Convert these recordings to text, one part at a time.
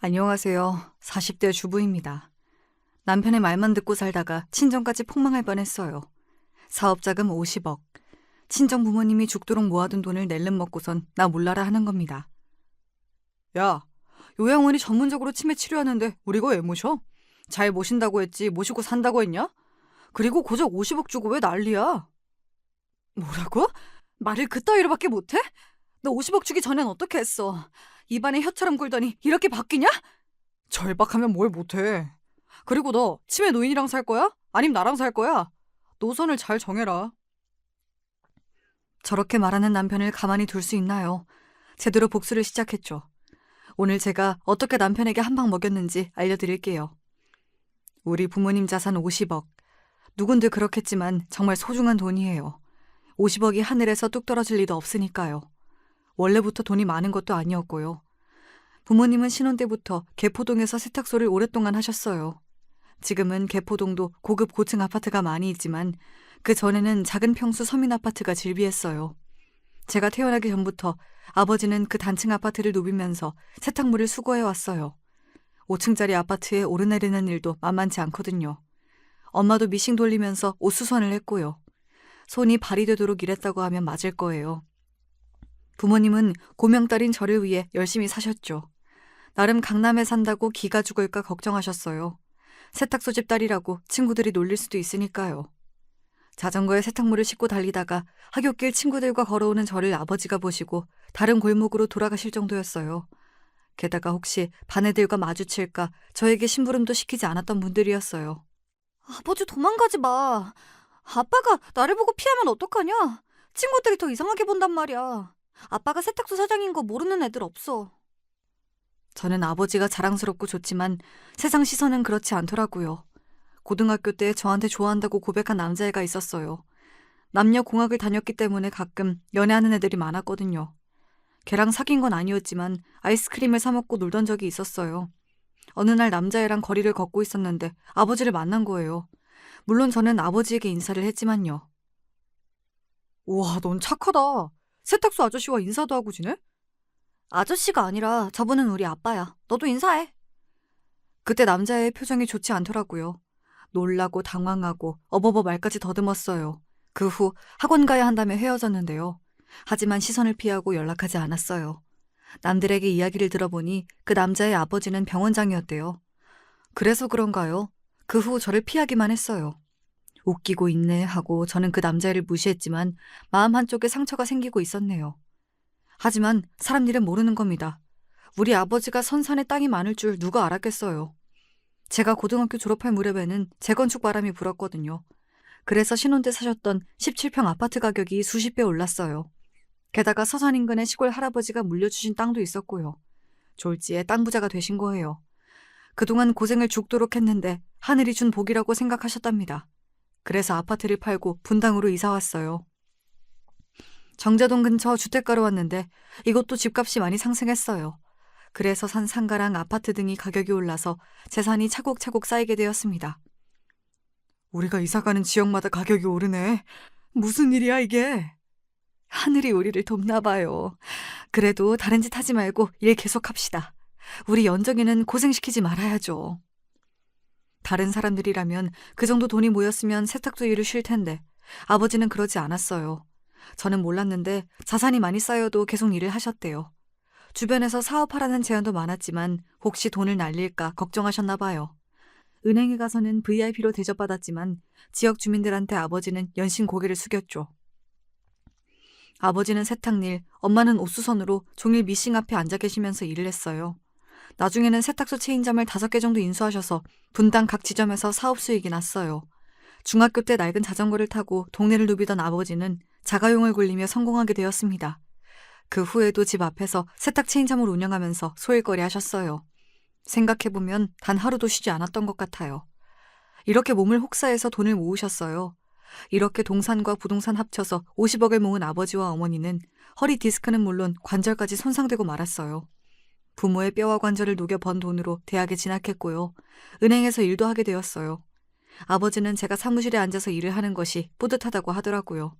안녕하세요. 40대 주부입니다. 남편의 말만 듣고 살다가 친정까지 폭망할 뻔했어요. 사업자금 50억. 친정 부모님이 죽도록 모아둔 돈을 낼름 먹고선 나 몰라라 하는 겁니다. 야, 요양원이 전문적으로 치매 치료하는데 우리 거 왜 모셔? 잘 모신다고 했지 모시고 산다고 했냐? 그리고 고작 50억 주고 왜 난리야? 뭐라고? 말을 그따위로밖에 못해? 너 50억 주기 전엔 어떻게 했어? 입안에 혀처럼 굴더니 이렇게 바뀌냐? 절박하면 뭘 못해. 그리고 너 치매 노인이랑 살 거야? 아님 나랑 살 거야? 노선을 잘 정해라. 저렇게 말하는 남편을 가만히 둘 수 있나요? 제대로 복수를 시작했죠. 오늘 제가 어떻게 남편에게 한 방 먹였는지 알려드릴게요. 우리 부모님 자산 50억. 누군들 그렇겠지만 정말 소중한 돈이에요. 50억이 하늘에서 뚝 떨어질 리도 없으니까요. 원래부터 돈이 많은 것도 아니었고요. 부모님은 신혼 때부터 개포동에서 세탁소를 오랫동안 하셨어요. 지금은 개포동도 고급 고층 아파트가 많이 있지만 그 전에는 작은 평수 서민 아파트가 즐비했어요. 제가 태어나기 전부터 아버지는 그 단층 아파트를 누비면서 세탁물을 수거해왔어요. 5층짜리 아파트에 오르내리는 일도 만만치 않거든요. 엄마도 미싱 돌리면서 옷 수선을 했고요. 손이 발이 되도록 일했다고 하면 맞을 거예요. 부모님은 고명딸인 저를 위해 열심히 사셨죠. 나름 강남에 산다고 기가 죽을까 걱정하셨어요. 세탁소 집 딸이라고 친구들이 놀릴 수도 있으니까요. 자전거에 세탁물을 싣고 달리다가 하굣길 친구들과 걸어오는 저를 아버지가 보시고 다른 골목으로 돌아가실 정도였어요. 게다가 혹시 반 애들과 마주칠까 저에게 심부름도 시키지 않았던 분들이었어요. 아버지 도망가지 마. 아빠가 나를 보고 피하면 어떡하냐? 친구들이 더 이상하게 본단 말이야. 아빠가 세탁소 사장인 거 모르는 애들 없어. 저는 아버지가 자랑스럽고 좋지만 세상 시선은 그렇지 않더라고요. 고등학교 때 저한테 좋아한다고 고백한 남자애가 있었어요. 남녀 공학을 다녔기 때문에 가끔 연애하는 애들이 많았거든요. 걔랑 사귄 건 아니었지만 아이스크림을 사 먹고 놀던 적이 있었어요. 어느 날 남자애랑 거리를 걷고 있었는데 아버지를 만난 거예요. 물론 저는 아버지에게 인사를 했지만요. 우와, 넌 착하다. 세탁소 아저씨와 인사도 하고 지내? 아저씨가 아니라 저분은 우리 아빠야. 너도 인사해. 그때 남자의 표정이 좋지 않더라고요. 놀라고 당황하고 어버버 말까지 더듬었어요. 그 후 학원 가야 한다며 헤어졌는데요. 하지만 시선을 피하고 연락하지 않았어요. 남들에게 이야기를 들어보니 그 남자의 아버지는 병원장이었대요. 그래서 그런가요? 그 후 저를 피하기만 했어요. 웃기고 있네 하고 저는 그 남자애를 무시했지만 마음 한쪽에 상처가 생기고 있었네요. 하지만 사람 일은 모르는 겁니다. 우리 아버지가 선산에 땅이 많을 줄 누가 알았겠어요. 제가 고등학교 졸업할 무렵에는 재건축 바람이 불었거든요. 그래서 신혼 때 사셨던 17평 아파트 가격이 수십 배 올랐어요. 게다가 서산 인근에 시골 할아버지가 물려주신 땅도 있었고요. 졸지에 땅 부자가 되신 거예요. 그동안 고생을 죽도록 했는데 하늘이 준 복이라고 생각하셨답니다. 그래서 아파트를 팔고 분당으로 이사 왔어요. 정자동 근처 주택가로 왔는데 이것도 집값이 많이 상승했어요. 그래서 산 상가랑 아파트 등이 가격이 올라서 재산이 차곡차곡 쌓이게 되었습니다. 우리가 이사가는 지역마다 가격이 오르네. 무슨 일이야 이게? 하늘이 우리를 돕나 봐요. 그래도 다른 짓 하지 말고 일 계속합시다. 우리 연정이는 고생시키지 말아야죠. 다른 사람들이라면 그 정도 돈이 모였으면 세탁소 일을 쉴 텐데 아버지는 그러지 않았어요. 저는 몰랐는데 자산이 많이 쌓여도 계속 일을 하셨대요. 주변에서 사업하라는 제안도 많았지만 혹시 돈을 날릴까 걱정하셨나 봐요. 은행에 가서는 VIP로 대접받았지만 지역 주민들한테 아버지는 연신 고개를 숙였죠. 아버지는 세탁일, 엄마는 옷수선으로 종일 미싱 앞에 앉아 계시면서 일을 했어요. 나중에는 세탁소 체인점을 5개 정도 인수하셔서 분당 각 지점에서 사업 수익이 났어요. 중학교 때 낡은 자전거를 타고 동네를 누비던 아버지는 자가용을 굴리며 성공하게 되었습니다. 그 후에도 집 앞에서 세탁 체인점을 운영하면서 소일거리 하셨어요. 생각해보면 단 하루도 쉬지 않았던 것 같아요. 이렇게 몸을 혹사해서 돈을 모으셨어요. 이렇게 동산과 부동산 합쳐서 50억을 모은 아버지와 어머니는 허리 디스크는 물론 관절까지 손상되고 말았어요. 부모의 뼈와 관절을 녹여 번 돈으로 대학에 진학했고요. 은행에서 일도 하게 되었어요. 아버지는 제가 사무실에 앉아서 일을 하는 것이 뿌듯하다고 하더라고요.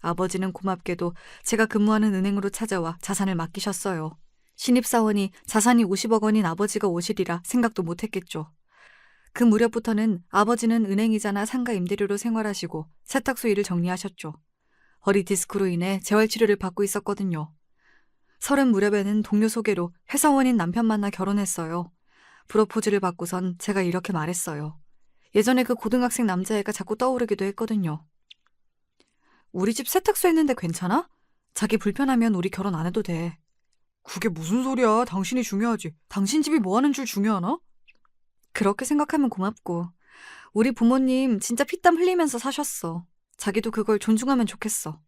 아버지는 고맙게도 제가 근무하는 은행으로 찾아와 자산을 맡기셨어요. 신입사원이 자산이 50억 원인 아버지가 오시리라 생각도 못했겠죠. 그 무렵부터는 아버지는 은행이자나 상가 임대료로 생활하시고 세탁소 일을 정리하셨죠. 허리 디스크로 인해 재활치료를 받고 있었거든요. 30 무렵에는 동료 소개로 회사원인 남편 만나 결혼했어요. 프로포즈를 받고선 제가 이렇게 말했어요. 예전에 그 고등학생 남자애가 자꾸 떠오르기도 했거든요. 우리 집 세탁소 했는데 괜찮아? 자기 불편하면 우리 결혼 안 해도 돼. 그게 무슨 소리야. 당신이 중요하지. 당신 집이 뭐 하는 줄 중요하나? 그렇게 생각하면 고맙고. 우리 부모님 진짜 피땀 흘리면서 사셨어. 자기도 그걸 존중하면 좋겠어.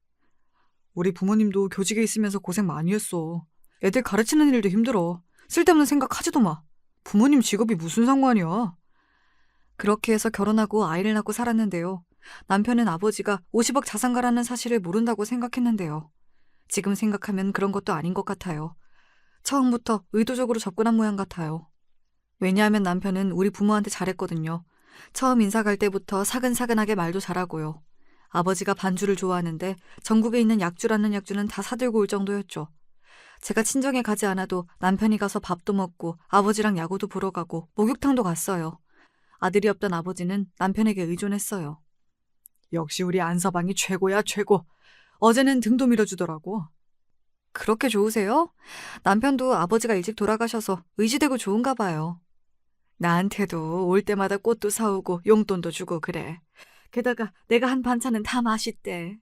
우리 부모님도 교직에 있으면서 고생 많이 했어. 애들 가르치는 일도 힘들어. 쓸데없는 생각 하지도 마. 부모님 직업이 무슨 상관이야. 그렇게 해서 결혼하고 아이를 낳고 살았는데요. 남편은 아버지가 50억 자산가라는 사실을 모른다고 생각했는데요. 지금 생각하면 그런 것도 아닌 것 같아요. 처음부터 의도적으로 접근한 모양 같아요. 왜냐하면 남편은 우리 부모한테 잘했거든요. 처음 인사 갈 때부터 사근사근하게 말도 잘하고요. 아버지가 반주를 좋아하는데 전국에 있는 약주라는 약주는 다 사들고 올 정도였죠. 제가 친정에 가지 않아도 남편이 가서 밥도 먹고 아버지랑 야구도 보러 가고 목욕탕도 갔어요. 아들이 없던 아버지는 남편에게 의존했어요. 역시 우리 안서방이 최고야 최고. 어제는 등도 밀어주더라고. 그렇게 좋으세요? 남편도 아버지가 일찍 돌아가셔서 의지되고 좋은가 봐요. 나한테도 올 때마다 꽃도 사오고 용돈도 주고 그래. 게다가 내가 한 반찬은 다 맛있대.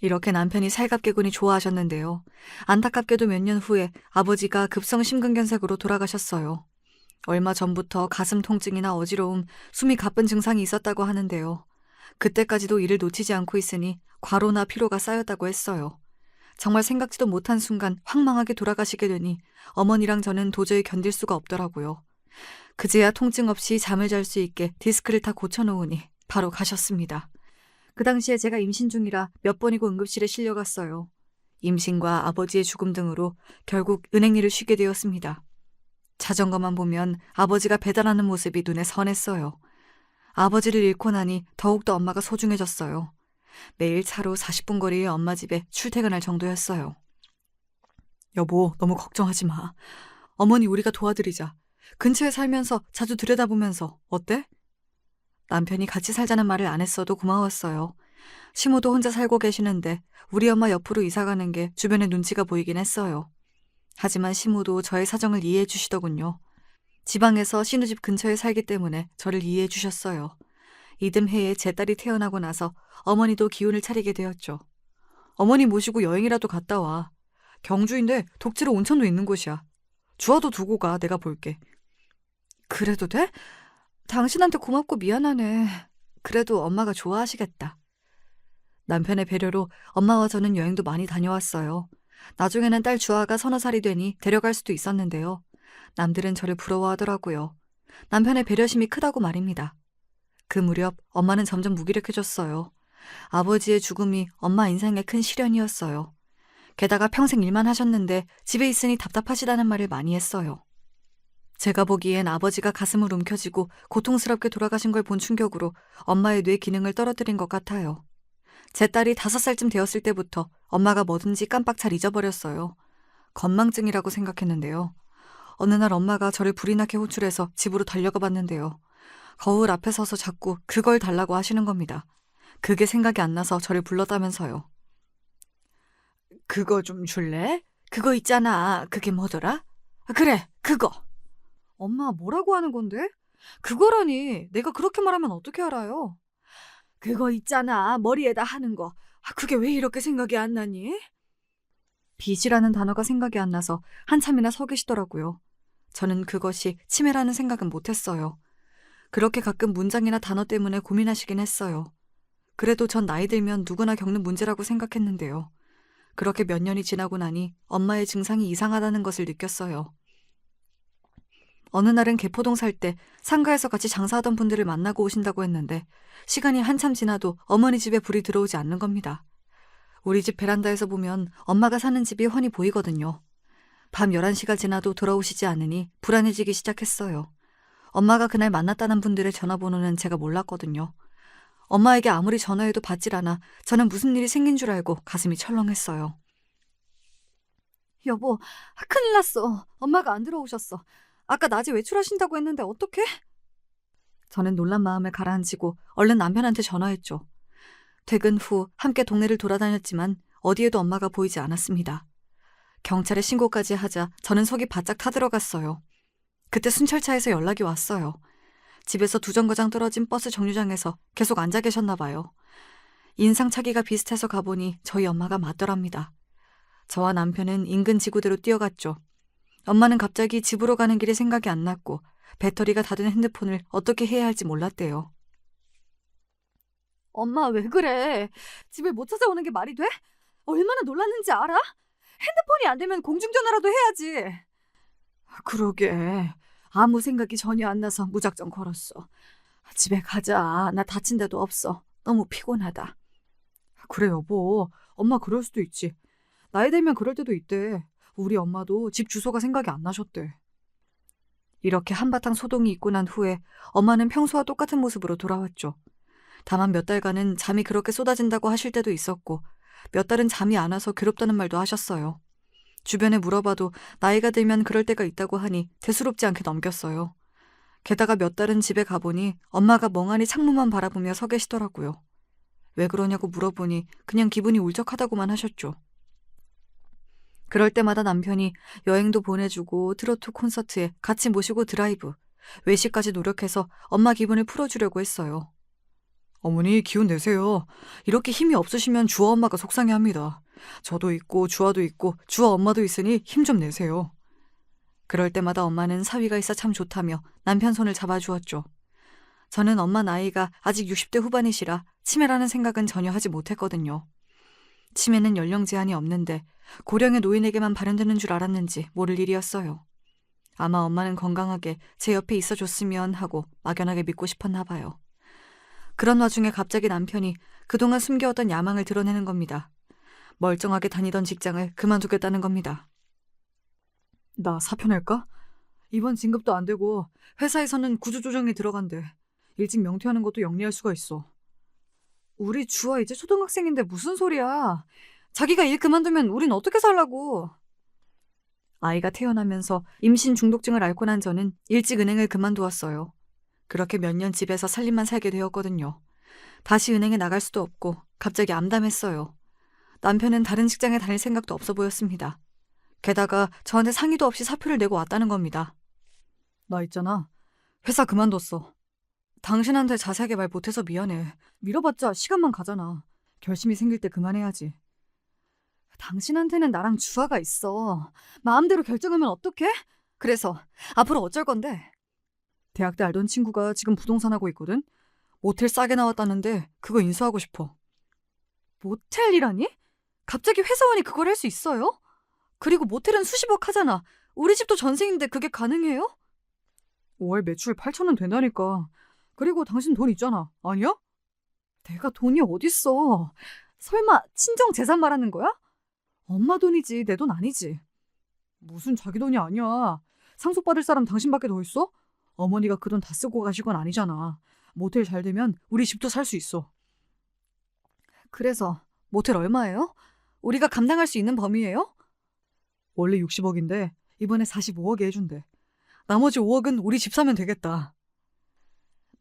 이렇게 남편이 살갑게군이 좋아하셨는데요. 안타깝게도 몇 년 후에 아버지가 급성 심근경색으로 돌아가셨어요. 얼마 전부터 가슴 통증이나 어지러움, 숨이 가쁜 증상이 있었다고 하는데요. 그때까지도 일을 놓치지 않고 있으니 과로나 피로가 쌓였다고 했어요. 정말 생각지도 못한 순간 황망하게 돌아가시게 되니 어머니랑 저는 도저히 견딜 수가 없더라고요. 그제야 통증 없이 잠을 잘 수 있게 디스크를 다 고쳐놓으니 바로 가셨습니다. 그 당시에 제가 임신 중이라 몇 번이고 응급실에 실려갔어요. 임신과 아버지의 죽음 등으로 결국 은행 일을 쉬게 되었습니다. 자전거만 보면 아버지가 배달하는 모습이 눈에 선했어요. 아버지를 잃고 나니 더욱더 엄마가 소중해졌어요. 매일 차로 40분 거리의 엄마 집에 출퇴근할 정도였어요. 여보, 너무 걱정하지 마. 어머니 우리가 도와드리자. 근처에 살면서 자주 들여다보면서 어때? 남편이 같이 살자는 말을 안 했어도 고마웠어요. 시모도 혼자 살고 계시는데 우리 엄마 옆으로 이사 가는 게 주변에 눈치가 보이긴 했어요. 하지만 시모도 저의 사정을 이해해 주시더군요. 지방에서 신우집 근처에 살기 때문에 저를 이해해 주셨어요. 이듬해에 제 딸이 태어나고 나서 어머니도 기운을 차리게 되었죠. 어머니 모시고 여행이라도 갔다 와. 경주인데 독지로 온천도 있는 곳이야. 주아도 두고 가. 내가 볼게. 그래도 돼? 당신한테 고맙고 미안하네. 그래도 엄마가 좋아하시겠다. 남편의 배려로 엄마와 저는 여행도 많이 다녀왔어요. 나중에는 딸 주아가 30살이 되니 데려갈 수도 있었는데요. 남들은 저를 부러워하더라고요. 남편의 배려심이 크다고 말입니다. 그 무렵 엄마는 점점 무기력해졌어요. 아버지의 죽음이 엄마 인생의 큰 시련이었어요. 게다가 평생 일만 하셨는데 집에 있으니 답답하시다는 말을 많이 했어요. 제가 보기엔 아버지가 가슴을 움켜쥐고 고통스럽게 돌아가신 걸 본 충격으로 엄마의 뇌 기능을 떨어뜨린 것 같아요. 제 딸이 5살쯤 되었을 때부터 엄마가 뭐든지 깜빡 잘 잊어버렸어요. 건망증이라고 생각했는데요. 어느 날 엄마가 저를 불이 나게 호출해서 집으로 달려가 봤는데요. 거울 앞에 서서 자꾸 그걸 달라고 하시는 겁니다. 그게 생각이 안 나서 저를 불렀다면서요. 그거 좀 줄래? 그거 있잖아. 그게 뭐더라? 그래, 그거. 엄마 뭐라고 하는 건데? 그거라니. 내가 그렇게 말하면 어떻게 알아요? 그거 있잖아. 머리에다 하는 거. 그게 왜 이렇게 생각이 안 나니? 빚이라는 단어가 생각이 안 나서 한참이나 서 계시더라고요. 저는 그것이 치매라는 생각은 못했어요. 그렇게 가끔 문장이나 단어 때문에 고민하시긴 했어요. 그래도 전 나이 들면 누구나 겪는 문제라고 생각했는데요. 그렇게 몇 년이 지나고 나니 엄마의 증상이 이상하다는 것을 느꼈어요. 어느 날은 개포동 살 때 상가에서 같이 장사하던 분들을 만나고 오신다고 했는데 시간이 한참 지나도 어머니 집에 불이 들어오지 않는 겁니다. 우리 집 베란다에서 보면 엄마가 사는 집이 훤히 보이거든요. 밤 11시가 지나도 돌아오시지 않으니 불안해지기 시작했어요. 엄마가 그날 만났다는 분들의 전화번호는 제가 몰랐거든요. 엄마에게 아무리 전화해도 받질 않아 저는 무슨 일이 생긴 줄 알고 가슴이 철렁했어요. 여보, 큰일 났어. 엄마가 안 들어오셨어. 아까 낮에 외출하신다고 했는데 어떡해? 저는 놀란 마음을 가라앉히고 얼른 남편한테 전화했죠. 퇴근 후 함께 동네를 돌아다녔지만 어디에도 엄마가 보이지 않았습니다. 경찰에 신고까지 하자 저는 속이 바짝 타들어갔어요. 그때 순찰차에서 연락이 왔어요. 집에서 2정거장 떨어진 버스 정류장에서 계속 앉아 계셨나 봐요. 인상착의가 비슷해서 가보니 저희 엄마가 맞더랍니다. 저와 남편은 인근 지구대로 뛰어갔죠. 엄마는 갑자기 집으로 가는 길이 생각이 안 났고 배터리가 다 된 핸드폰을 어떻게 해야 할지 몰랐대요. 엄마 왜 그래? 집을 못 찾아오는 게 말이 돼? 얼마나 놀랐는지 알아? 핸드폰이 안 되면 공중전화라도 해야지. 그러게. 아무 생각이 전혀 안 나서 무작정 걸었어. 집에 가자. 나 다친 데도 없어. 너무 피곤하다. 그래 여보. 엄마 그럴 수도 있지. 나이 들면 그럴 때도 있대. 우리 엄마도 집 주소가 생각이 안 나셨대. 이렇게 한바탕 소동이 있고 난 후에 엄마는 평소와 똑같은 모습으로 돌아왔죠. 다만 몇 달간은 잠이 그렇게 쏟아진다고 하실 때도 있었고 몇 달은 잠이 안 와서 괴롭다는 말도 하셨어요. 주변에 물어봐도 나이가 들면 그럴 때가 있다고 하니 대수롭지 않게 넘겼어요. 게다가 몇 달은 집에 가보니 엄마가 멍하니 창문만 바라보며 서 계시더라고요. 왜 그러냐고 물어보니 그냥 기분이 울적하다고만 하셨죠. 그럴 때마다 남편이 여행도 보내주고 트로트 콘서트에 같이 모시고 드라이브, 외식까지 노력해서 엄마 기분을 풀어주려고 했어요. 어머니 기운 내세요. 이렇게 힘이 없으시면 주아 엄마가 속상해합니다. 저도 있고 주아도 있고 주아 엄마도 있으니 힘 좀 내세요. 그럴 때마다 엄마는 사위가 있어 참 좋다며 남편 손을 잡아주었죠. 저는 엄마 나이가 아직 60대 후반이시라 치매라는 생각은 전혀 하지 못했거든요. 치매는 연령 제한이 없는데 고령의 노인에게만 발현되는 줄 알았는지 모를 일이었어요. 아마 엄마는 건강하게 제 옆에 있어줬으면 하고 막연하게 믿고 싶었나 봐요. 그런 와중에 갑자기 남편이 그동안 숨겨왔던 야망을 드러내는 겁니다. 멀쩡하게 다니던 직장을 그만두겠다는 겁니다. 나 사표 낼까? 이번 진급도 안 되고 회사에서는 구조조정이 들어간대. 일찍 명퇴하는 것도 영리할 수가 있어. 우리 주아 이제 초등학생인데 무슨 소리야. 자기가 일 그만두면 우린 어떻게 살라고. 아이가 태어나면서 임신 중독증을 앓고 난 저는 일찍 은행을 그만두었어요. 그렇게 몇 년 집에서 살림만 살게 되었거든요. 다시 은행에 나갈 수도 없고 갑자기 암담했어요. 남편은 다른 직장에 다닐 생각도 없어 보였습니다. 게다가 저한테 상의도 없이 사표를 내고 왔다는 겁니다. 나 있잖아. 회사 그만뒀어. 당신한테 자세하게 말 못해서 미안해. 밀어봤자 시간만 가잖아. 결심이 생길 때 그만해야지. 당신한테는 나랑 주아가 있어. 마음대로 결정하면 어떡해? 그래서 앞으로 어쩔 건데? 대학 때 알던 친구가 지금 부동산 하고 있거든? 모텔 싸게 나왔다는데 그거 인수하고 싶어. 모텔이라니? 갑자기 회사원이 그걸 할 수 있어요? 그리고 모텔은 수십억 하잖아. 우리 집도 전생인데 그게 가능해요? 5월 매출 8천은 된다니까. 그리고 당신 돈 있잖아. 아니야? 내가 돈이 어딨어. 설마 친정 재산 말하는 거야? 엄마 돈이지 내 돈 아니지. 무슨 자기 돈이 아니야. 상속받을 사람 당신밖에 더 있어? 어머니가 그 돈 다 쓰고 가실 건 아니잖아. 모텔 잘 되면 우리 집도 살 수 있어. 그래서 모텔 얼마예요? 우리가 감당할 수 있는 범위예요? 원래 60억인데 이번에 45억에 해준대. 나머지 5억은 우리 집 사면 되겠다.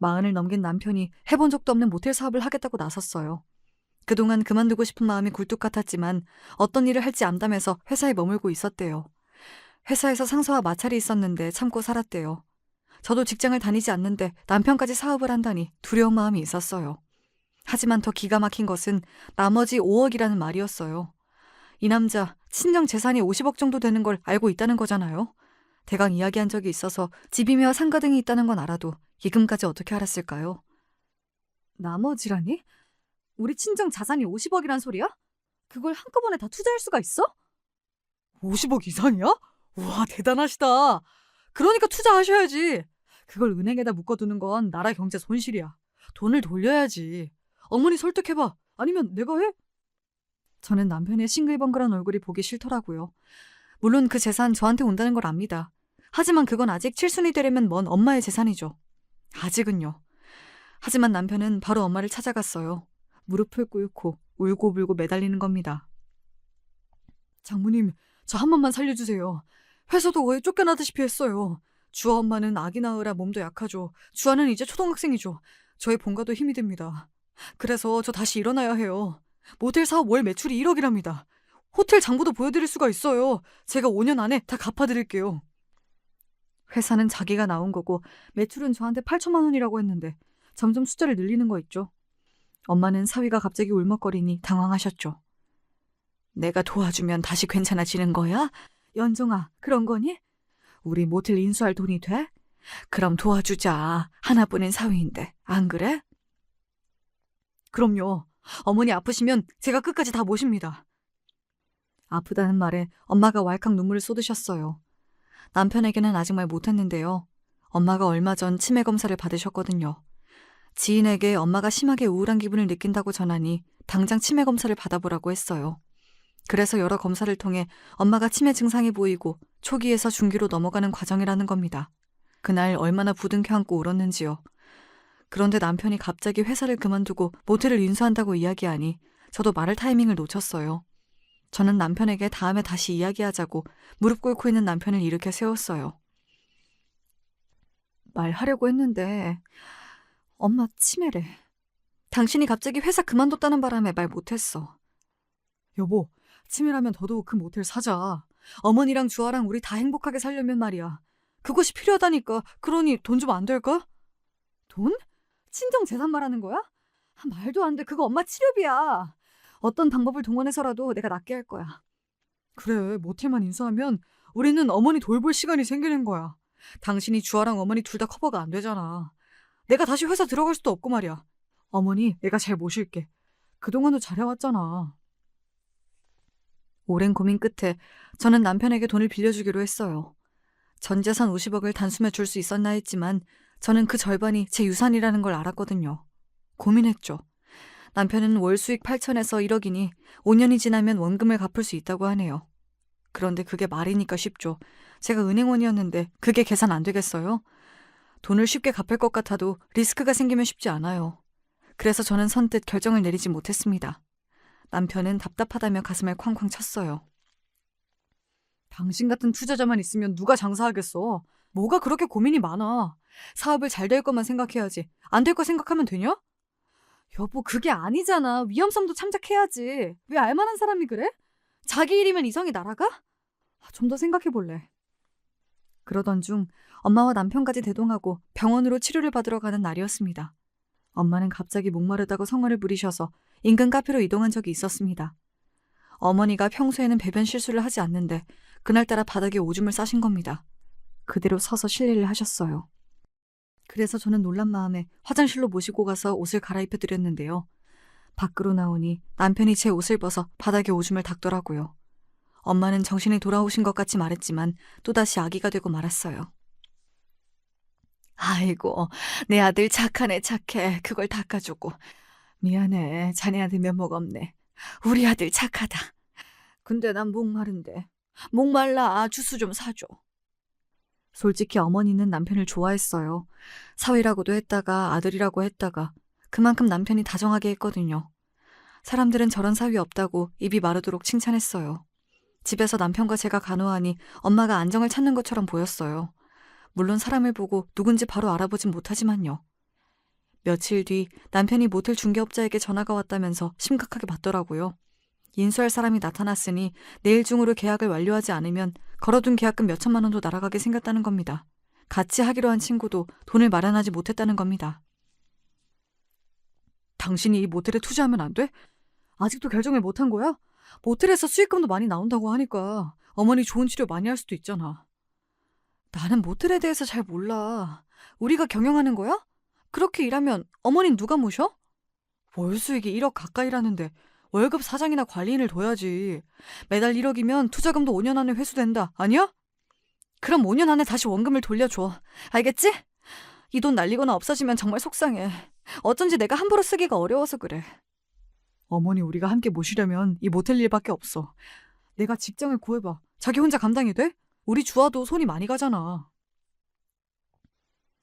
40을 넘긴 남편이 해본 적도 없는 모텔 사업을 하겠다고 나섰어요. 그동안 그만두고 싶은 마음이 굴뚝 같았지만 어떤 일을 할지 암담해서 회사에 머물고 있었대요. 회사에서 상사와 마찰이 있었는데 참고 살았대요. 저도 직장을 다니지 않는데 남편까지 사업을 한다니 두려운 마음이 있었어요. 하지만 더 기가 막힌 것은 나머지 5억이라는 말이었어요. 이 남자 친정 재산이 50억 정도 되는 걸 알고 있다는 거잖아요. 대강 이야기한 적이 있어서 집이며 상가 등이 있다는 건 알아도 이금까지 어떻게 알았을까요? 나머지라니? 우리 친정 자산이 50억이란 소리야? 그걸 한꺼번에 다 투자할 수가 있어? 50억 이상이야? 우와 대단하시다. 그러니까 투자하셔야지. 그걸 은행에다 묶어두는 건 나라 경제 손실이야. 돈을 돌려야지. 어머니 설득해봐. 아니면 내가 해? 저는 남편의 싱글벙글한 얼굴이 보기 싫더라고요. 물론 그 재산 저한테 온다는 걸 압니다. 하지만 그건 아직 칠순이 되려면 먼 엄마의 재산이죠. 아직은요. 하지만 남편은 바로 엄마를 찾아갔어요. 무릎을 꿇고 울고불고 매달리는 겁니다. 장모님, 저 한 번만 살려주세요. 회사도 거의 쫓겨나다시피 했어요. 주아 엄마는 아기 낳으라 몸도 약하죠. 주아는 이제 초등학생이죠. 저의 본가도 힘이 듭니다. 그래서 저 다시 일어나야 해요. 모텔 사업 월 매출이 1억이랍니다. 호텔 장부도 보여드릴 수가 있어요. 제가 5년 안에 다 갚아드릴게요. 회사는 자기가 나온 거고 매출은 저한테 8천만 원이라고 했는데 점점 숫자를 늘리는 거 있죠. 엄마는 사위가 갑자기 울먹거리니 당황하셨죠. 내가 도와주면 다시 괜찮아지는 거야? 연정아, 그런 거니? 우리 모텔 인수할 돈이 돼? 그럼 도와주자. 하나뿐인 사위인데, 안 그래? 그럼요. 어머니 아프시면 제가 끝까지 다 모십니다. 아프다는 말에 엄마가 왈칵 눈물을 쏟으셨어요. 남편에게는 아직 말 못했는데요. 엄마가 얼마 전 치매 검사를 받으셨거든요. 지인에게 엄마가 심하게 우울한 기분을 느낀다고 전하니 당장 치매 검사를 받아보라고 했어요. 그래서 여러 검사를 통해 엄마가 치매 증상이 보이고 초기에서 중기로 넘어가는 과정이라는 겁니다. 그날 얼마나 부둥켜 안고 울었는지요. 그런데 남편이 갑자기 회사를 그만두고 모텔을 인수한다고 이야기하니 저도 말할 타이밍을 놓쳤어요. 저는 남편에게 다음에 다시 이야기하자고 무릎 꿇고 있는 남편을 일으켜 세웠어요. 말하려고 했는데 엄마 치매래. 당신이 갑자기 회사 그만뒀다는 바람에 말 못했어. 여보, 치매라면 더더욱 그 모텔 사자. 어머니랑 주아랑 우리 다 행복하게 살려면 말이야. 그것이 필요하다니까. 그러니 돈 좀 안 될까? 돈? 친정 재산 말하는 거야? 말도 안 돼. 그거 엄마 치료비야. 어떤 방법을 동원해서라도 내가 낫게 할 거야. 그래, 모텔만 인수하면 우리는 어머니 돌볼 시간이 생기는 거야. 당신이 주아랑 어머니 둘 다 커버가 안 되잖아. 내가 다시 회사 들어갈 수도 없고 말이야. 어머니 내가 잘 모실게. 그동안도 잘해왔잖아. 오랜 고민 끝에 저는 남편에게 돈을 빌려주기로 했어요. 전 재산 50억을 단숨에 줄 수 있었나 했지만 저는 그 절반이 제 유산이라는 걸 알았거든요. 고민했죠. 남편은 월 수익 8천에서 1억이니 5년이 지나면 원금을 갚을 수 있다고 하네요. 그런데 그게 말이니까 쉽죠. 제가 은행원이었는데 그게 계산 안 되겠어요? 돈을 쉽게 갚을 것 같아도 리스크가 생기면 쉽지 않아요. 그래서 저는 선뜻 결정을 내리지 못했습니다. 남편은 답답하다며 가슴을 쾅쾅 쳤어요. 당신 같은 투자자만 있으면 누가 장사하겠어. 뭐가 그렇게 고민이 많아. 사업을 잘 될 것만 생각해야지. 안 될 거 생각하면 되냐? 여보, 그게 아니잖아. 위험성도 참작해야지. 왜 알만한 사람이 그래? 자기 일이면 이성이 날아가? 좀 더 생각해볼래. 그러던 중 엄마와 남편까지 대동하고 병원으로 치료를 받으러 가는 날이었습니다. 엄마는 갑자기 목마르다고 성화를 부리셔서 인근 카페로 이동한 적이 있었습니다. 어머니가 평소에는 배변 실수를 하지 않는데 그날따라 바닥에 오줌을 싸신 겁니다. 그대로 서서 실례를 하셨어요. 그래서 저는 놀란 마음에 화장실로 모시고 가서 옷을 갈아입혀 드렸는데요. 밖으로 나오니 남편이 제 옷을 벗어 바닥에 오줌을 닦더라고요. 엄마는 정신이 돌아오신 것 같이 말했지만 또다시 아기가 되고 말았어요. 아이고, 내 아들 착하네 착해. 그걸 닦아주고. 미안해, 자네한테 면목 없네. 우리 아들 착하다. 근데 난 목마른데. 목말라, 주스 좀 사줘. 솔직히 어머니는 남편을 좋아했어요. 사위라고도 했다가 아들이라고 했다가 그만큼 남편이 다정하게 했거든요. 사람들은 저런 사위 없다고 입이 마르도록 칭찬했어요. 집에서 남편과 제가 간호하니 엄마가 안정을 찾는 것처럼 보였어요. 물론 사람을 보고 누군지 바로 알아보진 못하지만요. 며칠 뒤 남편이 모텔 중개업자에게 전화가 왔다면서 심각하게 받더라고요. 인수할 사람이 나타났으니 내일 중으로 계약을 완료하지 않으면 걸어둔 계약금 몇천만 원도 날아가게 생겼다는 겁니다. 같이 하기로 한 친구도 돈을 마련하지 못했다는 겁니다. 당신이 이 모텔에 투자하면 안 돼? 아직도 결정을 못한 거야? 모텔에서 수익금도 많이 나온다고 하니까 어머니 좋은 치료 많이 할 수도 있잖아. 나는 모텔에 대해서 잘 몰라. 우리가 경영하는 거야? 그렇게 일하면 어머니는 누가 모셔? 월 수익이 1억 가까이라는데 월급 사장이나 관리인을 둬야지. 매달 1억이면 투자금도 5년 안에 회수된다. 아니야? 그럼 5년 안에 다시 원금을 돌려줘. 알겠지? 이 돈 날리거나 없어지면 정말 속상해. 어쩐지 내가 함부로 쓰기가 어려워서 그래. 어머니 우리가 함께 모시려면 이 모텔 일밖에 없어. 내가 직장을 구해봐. 자기 혼자 감당이 돼? 우리 주아도 손이 많이 가잖아.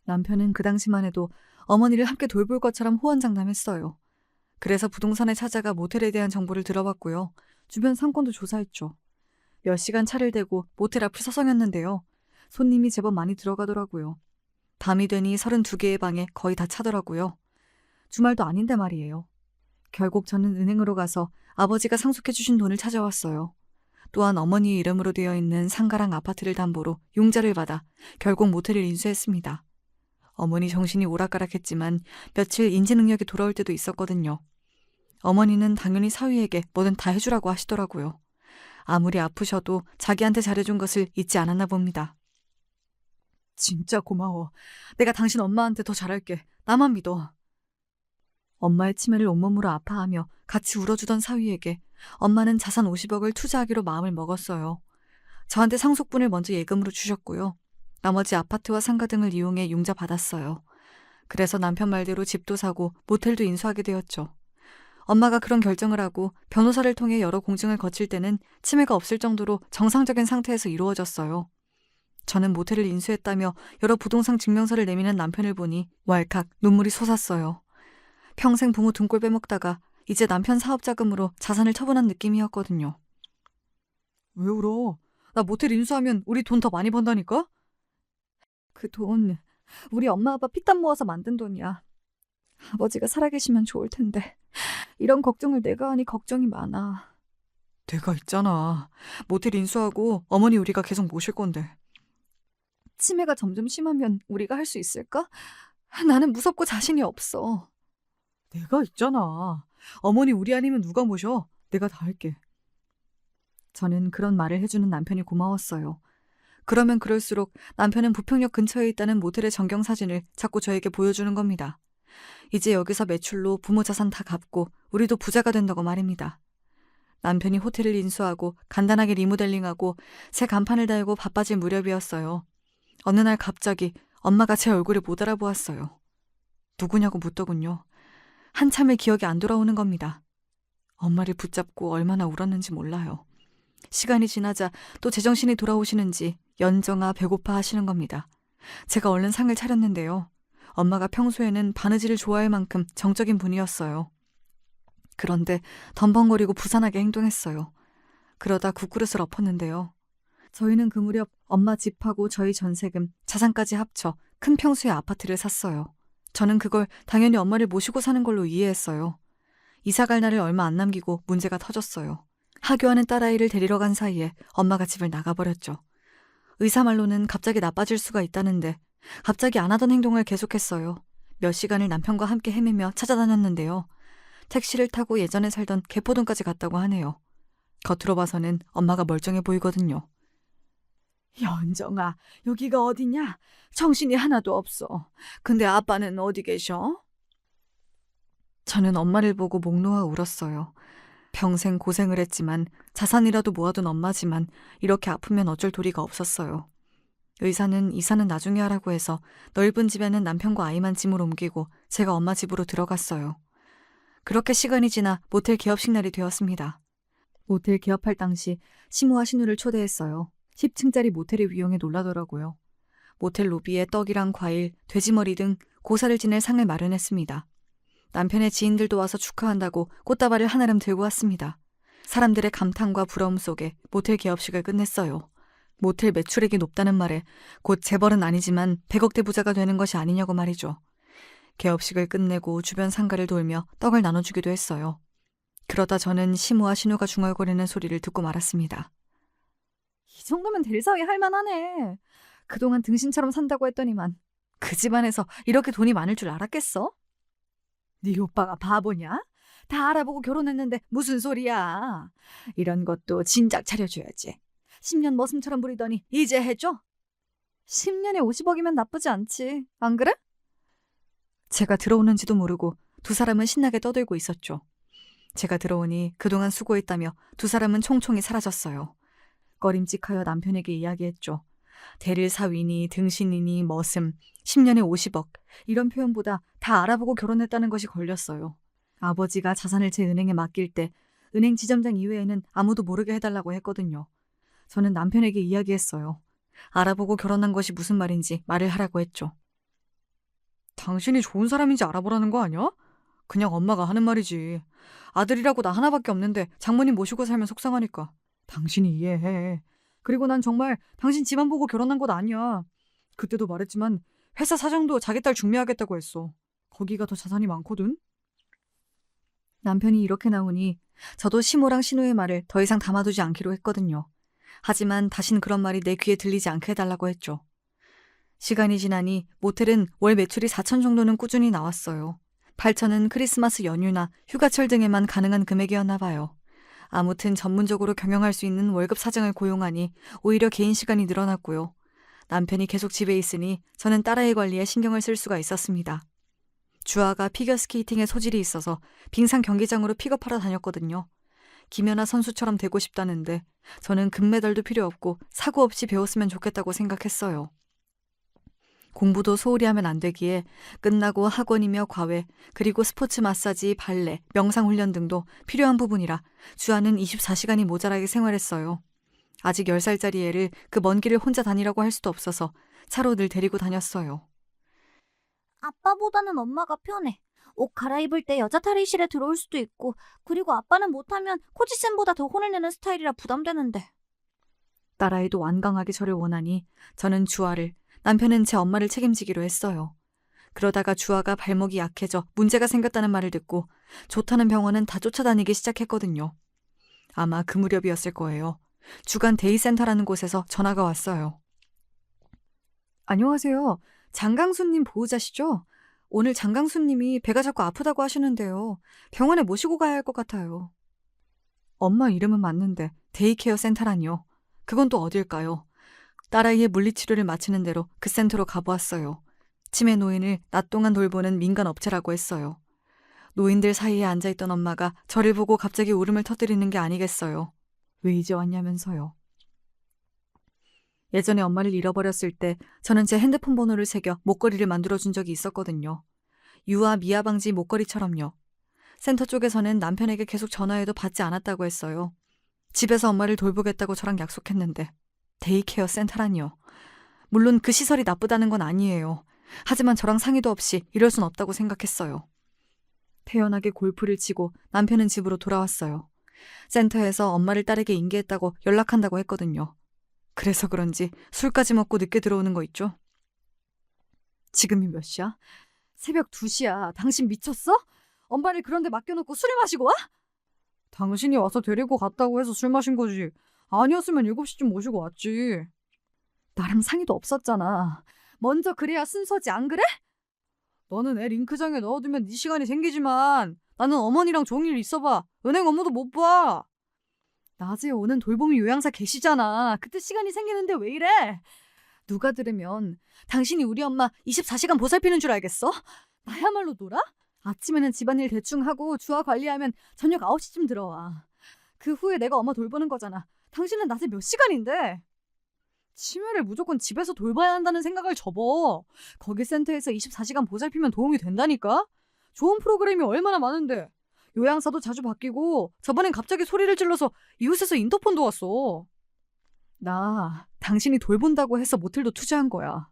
남편은 그 당시만 해도 어머니를 함께 돌볼 것처럼 호언장담했어요. 그래서 부동산에 찾아가 모텔에 대한 정보를 들어봤고요. 주변 상권도 조사했죠. 몇 시간 차를 대고 모텔 앞을 서성였는데요. 손님이 제법 많이 들어가더라고요. 밤이 되니 32개의 방에 거의 다 차더라고요. 주말도 아닌데 말이에요. 결국 저는 은행으로 가서 아버지가 상속해 주신 돈을 찾아왔어요. 또한 어머니의 이름으로 되어 있는 상가랑 아파트를 담보로 융자를 받아 결국 모텔을 인수했습니다. 어머니 정신이 오락가락했지만 며칠 인지 능력이 돌아올 때도 있었거든요. 어머니는 당연히 사위에게 뭐든 다 해주라고 하시더라고요. 아무리 아프셔도 자기한테 잘해준 것을 잊지 않았나 봅니다. 진짜 고마워. 내가 당신 엄마한테 더 잘할게. 나만 믿어. 엄마의 치매를 온몸으로 아파하며 같이 울어주던 사위에게 엄마는 자산 50억을 투자하기로 마음을 먹었어요. 저한테 상속분을 먼저 예금으로 주셨고요. 나머지 아파트와 상가 등을 이용해 융자 받았어요. 그래서 남편 말대로 집도 사고 모텔도 인수하게 되었죠. 엄마가 그런 결정을 하고 변호사를 통해 여러 공증을 거칠 때는 치매가 없을 정도로 정상적인 상태에서 이루어졌어요. 저는 모텔을 인수했다며 여러 부동산 증명서를 내미는 남편을 보니 왈칵 눈물이 솟았어요. 평생 부모 등골 빼먹다가 이제 남편 사업 자금으로 자산을 처분한 느낌이었거든요. 왜 울어? 나 모텔 인수하면 우리 돈 더 많이 번다니까? 그 돈 우리 엄마 아빠 피땀 모아서 만든 돈이야. 아버지가 살아계시면 좋을 텐데 이런 걱정을 내가 하니 걱정이 많아. 내가 있잖아. 모텔 인수하고 어머니 우리가 계속 모실 건데. 치매가 점점 심하면 우리가 할 수 있을까? 나는 무섭고 자신이 없어. 내가 있잖아. 어머니 우리 아니면 누가 모셔? 내가 다 할게. 저는 그런 말을 해주는 남편이 고마웠어요. 그러면 그럴수록 남편은 부평역 근처에 있다는 모텔의 전경사진을 자꾸 저에게 보여주는 겁니다. 이제 여기서 매출로 부모 자산 다 갚고 우리도 부자가 된다고 말입니다. 남편이 호텔을 인수하고 간단하게 리모델링하고 새 간판을 달고 바빠질 무렵이었어요. 어느 날 갑자기 엄마가 제 얼굴을 못 알아보았어요. 누구냐고 묻더군요. 한참을 기억이 안 돌아오는 겁니다. 엄마를 붙잡고 얼마나 울었는지 몰라요. 시간이 지나자 또 제정신이 돌아오시는지 연정아 배고파 하시는 겁니다. 제가 얼른 상을 차렸는데요. 엄마가 평소에는 바느질을 좋아할 만큼 정적인 분이었어요. 그런데 덤벙거리고 부산하게 행동했어요. 그러다 국그릇을 엎었는데요. 저희는 그 무렵 엄마 집하고 저희 전세금, 자산까지 합쳐 큰 평수의 아파트를 샀어요. 저는 그걸 당연히 엄마를 모시고 사는 걸로 이해했어요. 이사 갈 날을 얼마 안 남기고 문제가 터졌어요. 하교하는 딸아이를 데리러 간 사이에 엄마가 집을 나가버렸죠. 의사 말로는 갑자기 나빠질 수가 있다는데 갑자기 안 하던 행동을 계속했어요. 몇 시간을 남편과 함께 헤매며 찾아다녔는데요. 택시를 타고 예전에 살던 개포동까지 갔다고 하네요. 겉으로 봐서는 엄마가 멀쩡해 보이거든요. 연정아, 여기가 어디냐? 정신이 하나도 없어. 근데 아빠는 어디 계셔? 저는 엄마를 보고 목 놓아 울었어요. 평생 고생을 했지만 자산이라도 모아둔 엄마지만 이렇게 아프면 어쩔 도리가 없었어요. 의사는 이사는 나중에 하라고 해서 넓은 집에는 남편과 아이만 짐을 옮기고 제가 엄마 집으로 들어갔어요. 그렇게 시간이 지나 모텔 개업식 날이 되었습니다. 모텔 개업할 당시 시모와 신우를 초대했어요. 10층짜리 모텔을 이용해 놀라더라고요. 모텔 로비에 떡이랑 과일, 돼지머리 등 고사를 지낼 상을 마련했습니다. 남편의 지인들도 와서 축하한다고 꽃다발을 한아름 들고 왔습니다. 사람들의 감탄과 부러움 속에 모텔 개업식을 끝냈어요. 모텔 매출액이 높다는 말에 곧 재벌은 아니지만 100억대 부자가 되는 것이 아니냐고 말이죠. 개업식을 끝내고 주변 상가를 돌며 떡을 나눠주기도 했어요. 그러다 저는 시모와 신우가 중얼거리는 소리를 듣고 말았습니다. 이 정도면 될 사위 할만하네. 그동안 등신처럼 산다고 했더니만 그 집안에서 이렇게 돈이 많을 줄 알았겠어? 네 오빠가 바보냐? 다 알아보고 결혼했는데 무슨 소리야. 이런 것도 진작 차려줘야지. 10년 머슴처럼 부리더니 이제 해줘? 10년에 50억이면 나쁘지 않지. 안 그래? 제가 들어오는지도 모르고 두 사람은 신나게 떠들고 있었죠. 제가 들어오니 그동안 수고했다며 두 사람은 총총히 사라졌어요. 꺼림칙하여 남편에게 이야기했죠. 대릴 사위니 등신이니 머슴 10년에 50억 이런 표현보다 다 알아보고 결혼했다는 것이 걸렸어요. 아버지가 자산을 제 은행에 맡길 때 은행 지점장 이외에는 아무도 모르게 해달라고 했거든요. 저는 남편에게 이야기했어요. 알아보고 결혼한 것이 무슨 말인지 말을 하라고 했죠. 당신이 좋은 사람인지 알아보라는 거 아니야? 그냥 엄마가 하는 말이지. 아들이라고 나 하나밖에 없는데 장모님 모시고 살면 속상하니까. 당신이 이해해. 그리고 난 정말 당신 집안 보고 결혼한 것 아니야. 그때도 말했지만 회사 사장도 자기 딸 중매하겠다고 했어. 거기가 더 자산이 많거든. 남편이 이렇게 나오니 저도 시모랑 신우의 말을 더 이상 담아두지 않기로 했거든요. 하지만 다신 그런 말이 내 귀에 들리지 않게 해달라고 했죠. 시간이 지나니 모텔은 월 매출이 4천 정도는 꾸준히 나왔어요. 8천은 크리스마스 연휴나 휴가철 등에만 가능한 금액이었나 봐요. 아무튼 전문적으로 경영할 수 있는 월급 사장을 고용하니 오히려 개인 시간이 늘어났고요. 남편이 계속 집에 있으니 저는 딸아이 관리에 신경을 쓸 수가 있었습니다. 주아가 피겨스케이팅에 소질이 있어서 빙상 경기장으로 픽업하러 다녔거든요. 김연아 선수처럼 되고 싶다는데 저는 금메달도 필요 없고 사고 없이 배웠으면 좋겠다고 생각했어요. 공부도 소홀히 하면 안 되기에 끝나고 학원이며 과외, 그리고 스포츠 마사지, 발레, 명상훈련 등도 필요한 부분이라 주아는 24시간이 모자라게 생활했어요. 아직 10살짜리 애를 그 먼 길을 혼자 다니라고 할 수도 없어서 차로 늘 데리고 다녔어요. 아빠보다는 엄마가 편해. 옷 갈아입을 때 여자 탈의실에 들어올 수도 있고, 그리고 아빠는 못하면 코지쌤보다 더 혼을 내는 스타일이라 부담되는데. 딸아이도 완강하게 저를 원하니 저는 주아를, 남편은 제 엄마를 책임지기로 했어요. 그러다가 주아가 발목이 약해져 문제가 생겼다는 말을 듣고 좋다는 병원은 다 쫓아다니기 시작했거든요. 아마 그 무렵이었을 거예요. 주간 데이센터라는 곳에서 전화가 왔어요. 안녕하세요. 장강수님 보호자시죠? 오늘 장강수님이 배가 자꾸 아프다고 하시는데요. 병원에 모시고 가야 할 것 같아요. 엄마 이름은 맞는데 데이케어 센터라니요. 그건 또 어딜까요? 딸아이의 물리치료를 마치는 대로 그 센터로 가보았어요. 치매 노인을 낮 동안 돌보는 민간 업체라고 했어요. 노인들 사이에 앉아있던 엄마가 저를 보고 갑자기 울음을 터뜨리는 게 아니겠어요. 왜 이제 왔냐면서요. 예전에 엄마를 잃어버렸을 때 저는 제 핸드폰 번호를 새겨 목걸이를 만들어준 적이 있었거든요. 유아 미아 방지 목걸이처럼요. 센터 쪽에서는 남편에게 계속 전화해도 받지 않았다고 했어요. 집에서 엄마를 돌보겠다고 저랑 약속했는데 데이케어 센터라니요. 물론 그 시설이 나쁘다는 건 아니에요. 하지만 저랑 상의도 없이 이럴 순 없다고 생각했어요. 태연하게 골프를 치고 남편은 집으로 돌아왔어요. 센터에서 엄마를 딸에게 인계했다고 연락한다고 했거든요. 그래서 그런지 술까지 먹고 늦게 들어오는 거 있죠? 지금이 몇 시야? 새벽 2시야. 당신 미쳤어? 엄마를 그런 데 맡겨놓고 술을 마시고 와? 당신이 와서 데리고 갔다고 해서 술 마신 거지. 아니었으면 7시쯤 모시고 왔지. 나랑 상의도 없었잖아. 먼저 그래야 순서지, 안 그래? 너는 애 링크장에 넣어두면 네 시간이 생기지만 나는 어머니랑 종일 있어봐. 은행 업무도 못 봐. 낮에 오는 돌봄이 요양사 계시잖아. 그때 시간이 생기는데 왜 이래? 누가 들으면 당신이 우리 엄마 24시간 보살피는 줄 알겠어? 나야말로 놀아? 아침에는 집안일 대충 하고 주아 관리하면 저녁 9시쯤 들어와. 그 후에 내가 엄마 돌보는 거잖아. 당신은 낮에 몇 시간인데? 치매를 무조건 집에서 돌봐야 한다는 생각을 접어. 거기 센터에서 24시간 보살피면 도움이 된다니까? 좋은 프로그램이 얼마나 많은데. 요양사도 자주 바뀌고 저번엔 갑자기 소리를 질러서 이웃에서 인터폰도 왔어. 나 당신이 돌본다고 해서 모텔도 투자한 거야.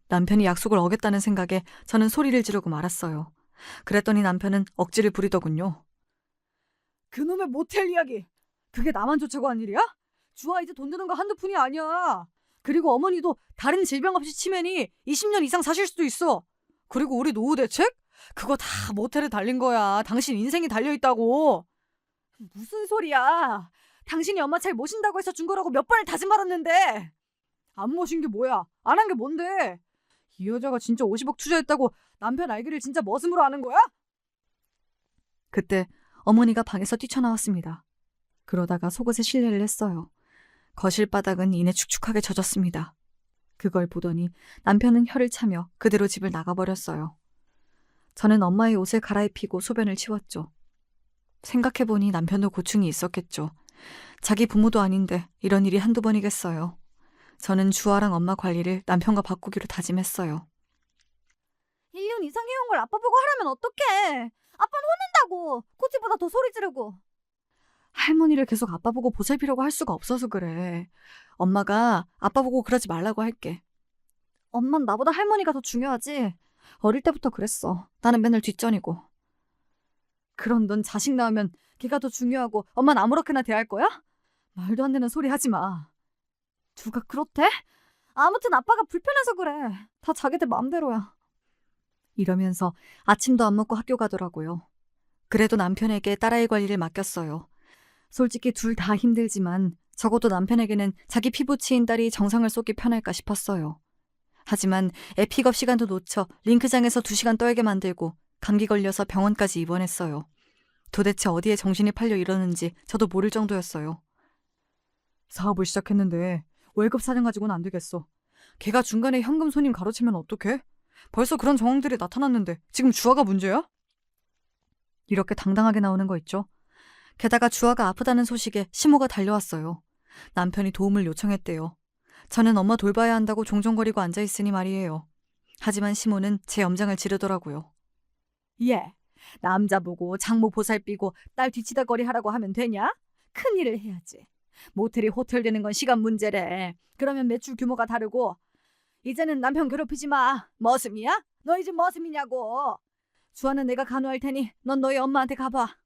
남편이 약속을 어겼다는 생각에 저는 소리를 지르고 말았어요. 그랬더니 남편은 억지를 부리더군요. 그놈의 모텔 이야기. 그게 나만 좋자고 한 일이야? 주아 이제 돈 드는 거 한두 푼이 아니야. 그리고 어머니도 다른 질병 없이 치매니 20년 이상 사실 수도 있어. 그리고 우리 노후 대책? 그거 다 모텔에 달린 거야. 당신 인생이 달려있다고. 무슨 소리야. 당신이 엄마 잘 모신다고 해서 준 거라고 몇 번을 다짐 말았는데. 안 모신 게 뭐야. 안 한 게 뭔데. 이 여자가 진짜 50억 투자했다고 남편 알기를 진짜 머슴으로 아는 거야? 그때 어머니가 방에서 뛰쳐나왔습니다. 그러다가 속옷에 실례를 했어요. 거실 바닥은 이내 축축하게 젖었습니다. 그걸 보더니 남편은 혀를 차며 그대로 집을 나가버렸어요. 저는 엄마의 옷을 갈아입히고 소변을 치웠죠. 생각해보니 남편도 고충이 있었겠죠. 자기 부모도 아닌데 이런 일이 한두 번이겠어요. 저는 주아랑 엄마 관리를 남편과 바꾸기로 다짐했어요. 1년 이상 해온 걸 아빠 보고 하라면 어떡해. 아빠는 혼낸다고. 코치보다 더 소리 지르고. 할머니를 계속 아빠 보고 보살피려고 할 수가 없어서 그래. 엄마가 아빠 보고 그러지 말라고 할게. 엄만 나보다 할머니가 더 중요하지. 어릴 때부터 그랬어. 나는 맨날 뒷전이고. 그럼 넌 자식 낳으면 걔가 더 중요하고 엄마는 아무렇게나 대할 거야? 말도 안 되는 소리 하지 마. 누가 그렇대? 아무튼 아빠가 불편해서 그래. 다 자기들 마음대로야. 이러면서 아침도 안 먹고 학교 가더라고요. 그래도 남편에게 딸아이 관리를 맡겼어요. 솔직히 둘 다 힘들지만 적어도 남편에게는 자기 피부치인 딸이 정성을 쏟기 편할까 싶었어요. 하지만 애 픽업 시간도 놓쳐 링크장에서 2시간 떨게 만들고 감기 걸려서 병원까지 입원했어요. 도대체 어디에 정신이 팔려 이러는지 저도 모를 정도였어요. 사업을 시작했는데 월급 사정 가지고는 안 되겠어. 걔가 중간에 현금 손님 가로채면 어떡해? 벌써 그런 정황들이 나타났는데 지금 주아가 문제야? 이렇게 당당하게 나오는 거 있죠. 게다가 주아가 아프다는 소식에 시모가 달려왔어요. 남편이 도움을 요청했대요. 저는 엄마 돌봐야 한다고 종종거리고 앉아있으니 말이에요. 하지만 시모는 제 염장을 지르더라고요. 예, 남자 보고 장모 보살피고 딸 뒤치다거리 하라고 하면 되냐? 큰일을 해야지. 모텔이 호텔 되는 건 시간 문제래. 그러면 매출 규모가 다르고. 이제는 남편 괴롭히지 마. 머슴이야? 너희 집 머슴이냐고. 주아는 내가 간호할 테니 넌 너희 엄마한테 가봐.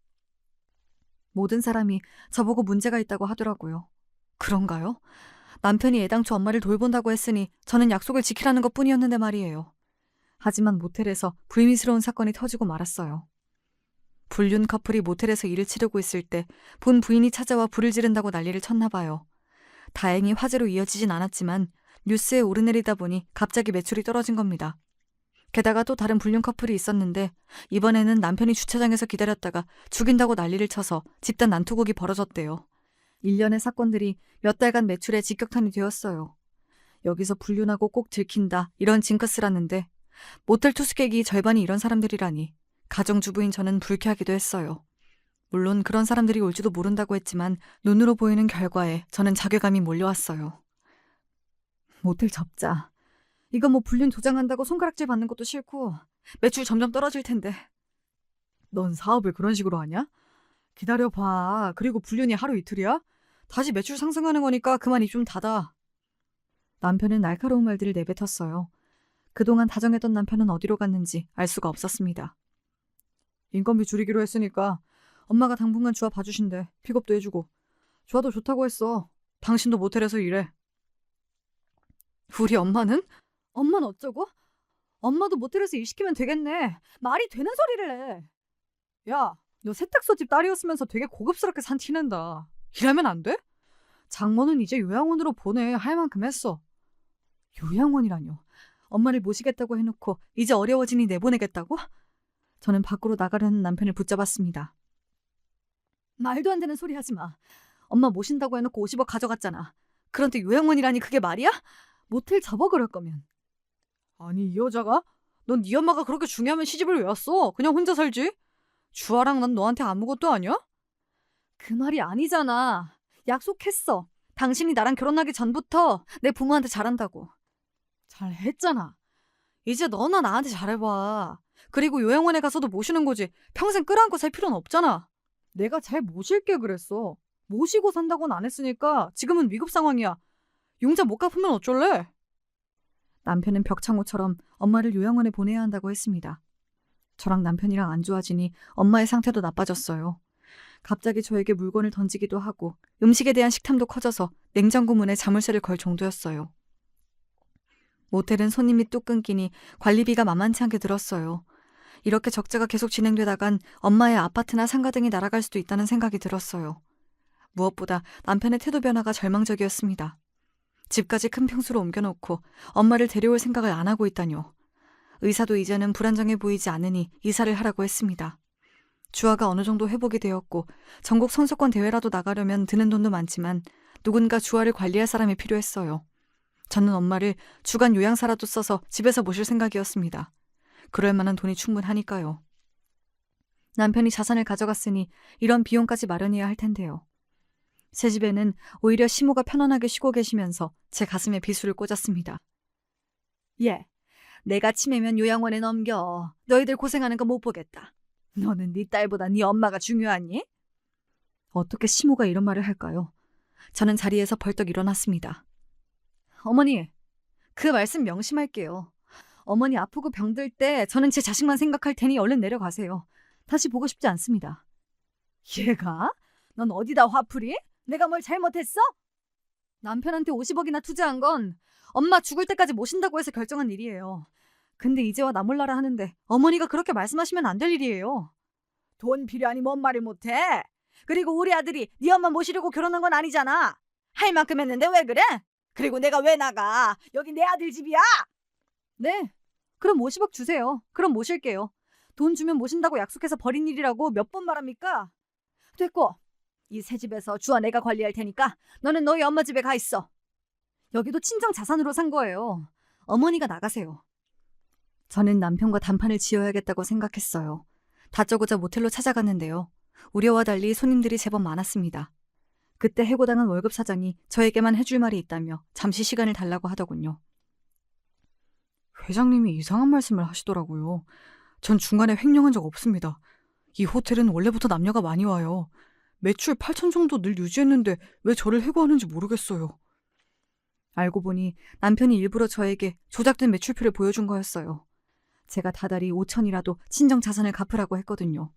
모든 사람이 저보고 문제가 있다고 하더라고요. 그런가요? 남편이 애당초 엄마를 돌본다고 했으니 저는 약속을 지키라는 것뿐이었는데 말이에요. 하지만 모텔에서 불미스러운 사건이 터지고 말았어요. 불륜 커플이 모텔에서 일을 치르고 있을 때 본 부인이 찾아와 불을 지른다고 난리를 쳤나 봐요. 다행히 화재로 이어지진 않았지만 뉴스에 오르내리다 보니 갑자기 매출이 떨어진 겁니다. 게다가 또 다른 불륜 커플이 있었는데 이번에는 남편이 주차장에서 기다렸다가 죽인다고 난리를 쳐서 집단 난투극이 벌어졌대요. 일련의 사건들이 몇 달간 매출에 직격탄이 되었어요. 여기서 불륜하고 꼭 들킨다 이런 징크스라는데 모텔 투숙객이 절반이 이런 사람들이라니 가정주부인 저는 불쾌하기도 했어요. 물론 그런 사람들이 올지도 모른다고 했지만 눈으로 보이는 결과에 저는 자괴감이 몰려왔어요. 모텔 접자. 이거 뭐 불륜 조장한다고 손가락질 받는 것도 싫고 매출 점점 떨어질 텐데. 넌 사업을 그런 식으로 하냐? 기다려봐. 그리고 불륜이 하루 이틀이야? 다시 매출 상승하는 거니까 그만 입 좀 닫아. 남편은 날카로운 말들을 내뱉었어요. 그동안 다정했던 남편은 어디로 갔는지 알 수가 없었습니다. 인건비 줄이기로 했으니까 엄마가 당분간 주아 봐주신대. 픽업도 해주고. 주아도 좋다고 했어. 당신도 모텔에서 일해. 우리 엄마는? 엄마는 어쩌고? 엄마도 모텔에서 일 시키면 되겠네. 말이 되는 소리를 해. 야, 너 세탁소 집 딸이었으면서 되게 고급스럽게 산 티낸다. 일하면 안 돼? 장모는 이제 요양원으로 보내. 할 만큼 했어. 요양원이라뇨. 엄마를 모시겠다고 해놓고 이제 어려워지니 내보내겠다고? 저는 밖으로 나가려는 남편을 붙잡았습니다. 말도 안 되는 소리 하지 마. 엄마 모신다고 해놓고 50억 가져갔잖아. 그런데 요양원이라니 그게 말이야? 모텔 접어 그럴 거면. 아니 이 여자가? 넌 네 엄마가 그렇게 중요하면 시집을 왜 왔어? 그냥 혼자 살지? 주아랑 난 너한테 아무것도 아니야? 그 말이 아니잖아. 약속했어. 당신이 나랑 결혼하기 전부터 내 부모한테 잘한다고. 잘했잖아. 이제 너나 나한테 잘해봐. 그리고 요양원에 가서도 모시는 거지. 평생 끌어안고 살 필요는 없잖아. 내가 잘 모실게 그랬어. 모시고 산다고는 안 했으니까 지금은 위급 상황이야. 융자 못 갚으면 어쩔래? 남편은 벽창호처럼 엄마를 요양원에 보내야 한다고 했습니다. 저랑 남편이랑 안 좋아지니 엄마의 상태도 나빠졌어요. 갑자기 저에게 물건을 던지기도 하고 음식에 대한 식탐도 커져서 냉장고 문에 자물쇠를 걸 정도였어요. 모텔은 손님이 뚝 끊기니 관리비가 만만치 않게 들었어요. 이렇게 적자가 계속 진행되다간 엄마의 아파트나 상가 등이 날아갈 수도 있다는 생각이 들었어요. 무엇보다 남편의 태도 변화가 절망적이었습니다. 집까지 큰 평수로 옮겨놓고 엄마를 데려올 생각을 안 하고 있다뇨. 의사도 이제는 불안정해 보이지 않으니 이사를 하라고 했습니다. 주아가 어느 정도 회복이 되었고 전국 선수권 대회라도 나가려면 드는 돈도 많지만 누군가 주아를 관리할 사람이 필요했어요. 저는 엄마를 주간 요양사라도 써서 집에서 모실 생각이었습니다. 그럴 만한 돈이 충분하니까요. 남편이 자산을 가져갔으니 이런 비용까지 마련해야 할 텐데요. 새 집에는 오히려 시모가 편안하게 쉬고 계시면서 제 가슴에 비수를 꽂았습니다. 예, 내가 치매면 요양원에 넘겨. 너희들 고생하는 거 못 보겠다. 너는 네 딸보다 네 엄마가 중요하니? 어떻게 시모가 이런 말을 할까요? 저는 자리에서 벌떡 일어났습니다. 어머니, 그 말씀 명심할게요. 어머니 아프고 병들 때 저는 제 자식만 생각할 테니 얼른 내려가세요. 다시 보고 싶지 않습니다. 얘가? 넌 어디다 화풀이? 내가 뭘 잘못했어? 남편한테 50억이나 투자한 건 엄마 죽을 때까지 모신다고 해서 결정한 일이에요. 근데 이제와 나 몰라라 하는데 어머니가 그렇게 말씀하시면 안 될 일이에요. 돈 필요하니 뭔 말을 못해? 그리고 우리 아들이 네 엄마 모시려고 결혼한 건 아니잖아. 할 만큼 했는데 왜 그래? 그리고 내가 왜 나가? 여기 내 아들 집이야. 네. 그럼 50억 주세요. 그럼 모실게요. 돈 주면 모신다고 약속해서 버린 일이라고 몇 번 말합니까? 됐고, 이 새 집에서 주와 내가 관리할 테니까 너는 너희 엄마 집에 가 있어. 여기도 친정 자산으로 산 거예요. 어머니가 나가세요. 저는 남편과 단판을 지어야겠다고 생각했어요. 다짜고짜 모텔로 찾아갔는데요. 우려와 달리 손님들이 제법 많았습니다. 그때 해고당한 월급 사장이 저에게만 해줄 말이 있다며 잠시 시간을 달라고 하더군요. 회장님이 이상한 말씀을 하시더라고요. 전 중간에 횡령한 적 없습니다. 이 호텔은 원래부터 남녀가 많이 와요. 매출 8천 정도 늘 유지했는데 왜 저를 해고하는지 모르겠어요. 알고 보니 남편이 일부러 저에게 조작된 매출표를 보여준 거였어요. 제가 다달이 5천이라도 친정 자산을 갚으라고 했거든요.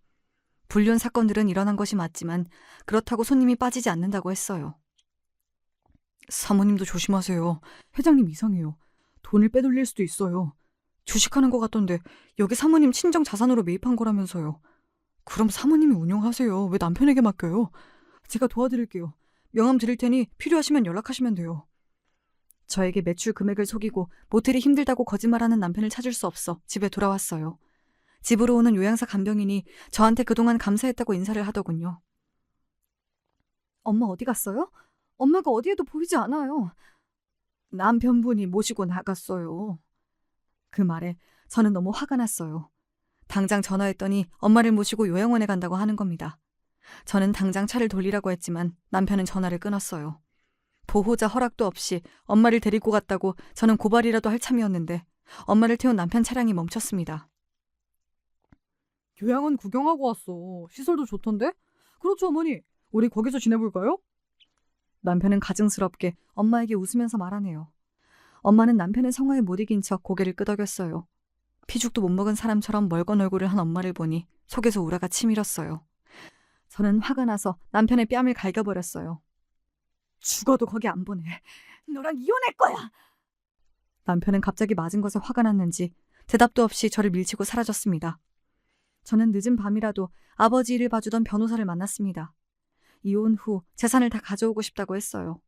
불륜 사건들은 일어난 것이 맞지만 그렇다고 손님이 빠지지 않는다고 했어요. 사모님도 조심하세요. 회장님 이상해요. 돈을 빼돌릴 수도 있어요. 주식하는 것 같던데 여기 사모님 친정 자산으로 매입한 거라면서요. 그럼 사모님이 운영하세요. 왜 남편에게 맡겨요? 제가 도와드릴게요. 명함 드릴 테니 필요하시면 연락하시면 돼요. 저에게 매출 금액을 속이고 모텔이 힘들다고 거짓말하는 남편을 찾을 수 없어 집에 돌아왔어요. 집으로 오는 요양사 간병인이 저한테 그동안 감사했다고 인사를 하더군요. 엄마 어디 갔어요? 엄마가 어디에도 보이지 않아요. 남편분이 모시고 나갔어요. 그 말에 저는 너무 화가 났어요. 당장 전화했더니 엄마를 모시고 요양원에 간다고 하는 겁니다. 저는 당장 차를 돌리라고 했지만 남편은 전화를 끊었어요. 보호자 허락도 없이 엄마를 데리고 갔다고 저는 고발이라도 할 참이었는데 엄마를 태운 남편 차량이 멈췄습니다. 요양원 구경하고 왔어. 시설도 좋던데? 그렇죠, 어머니. 우리 거기서 지내볼까요? 남편은 가증스럽게 엄마에게 웃으면서 말하네요. 엄마는 남편의 성화에 못 이긴 척 고개를 끄덕였어요. 피죽도 못 먹은 사람처럼 멀건 얼굴을 한 엄마를 보니 속에서 우라가 치밀었어요. 저는 화가 나서 남편의 뺨을 갈겨버렸어요. 죽어도 거기 안 보내. 너랑 이혼할 거야. 남편은 갑자기 맞은 것에 화가 났는지 대답도 없이 저를 밀치고 사라졌습니다. 저는 늦은 밤이라도 아버지 일을 봐주던 변호사를 만났습니다. 이혼 후 재산을 다 가져오고 싶다고 했어요.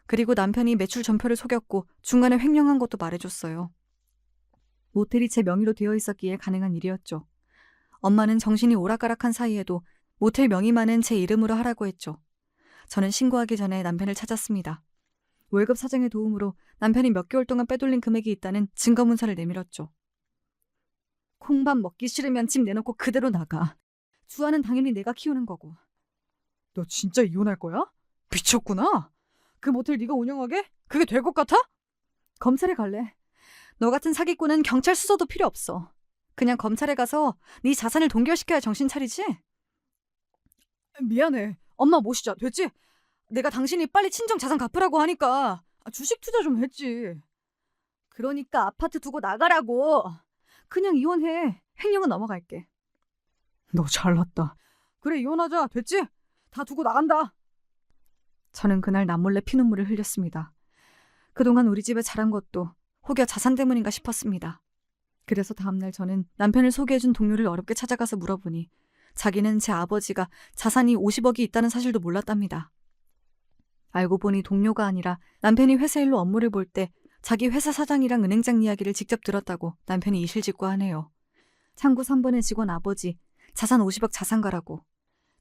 그리고 남편이 매출 전표를 속였고 중간에 횡령한 것도 말해줬어요. 모텔이 제 명의로 되어 있었기에 가능한 일이었죠. 엄마는 정신이 오락가락한 사이에도 모텔 명의만은 제 이름으로 하라고 했죠. 저는 신고하기 전에 남편을 찾았습니다. 월급 사정의 도움으로 남편이 몇 개월 동안 빼돌린 금액이 있다는 증거문서를 내밀었죠. 콩밥 먹기 싫으면 집 내놓고 그대로 나가. 주아는 당연히 내가 키우는 거고. 너 진짜 이혼할 거야? 미쳤구나. 그 모텔 네가 운영하게? 그게 될 것 같아? 검찰에 갈래. 너 같은 사기꾼은 경찰 수사도 필요 없어. 그냥 검찰에 가서 네 자산을 동결시켜야 정신 차리지? 미안해. 엄마 모시자. 됐지? 내가 당신이 빨리 친정 자산 갚으라고 하니까 주식 투자 좀 했지. 그러니까 아파트 두고 나가라고. 그냥 이혼해. 횡령은 넘어갈게. 너 잘났다. 그래 이혼하자. 됐지? 다 두고 나간다. 저는 그날 남몰래 피눈물을 흘렸습니다. 그동안 우리 집에 자란 것도 혹여 자산 때문인가 싶었습니다. 그래서 다음날 저는 남편을 소개해준 동료를 어렵게 찾아가서 물어보니 자기는 제 아버지가 자산이 50억이 있다는 사실도 몰랐답니다. 알고 보니 동료가 아니라 남편이 회사 일로 업무를 볼 때 자기 회사 사장이랑 은행장 이야기를 직접 들었다고 남편이 이실직고하네요. 창구 3번의 직원 아버지, 자산 50억 자산가라고.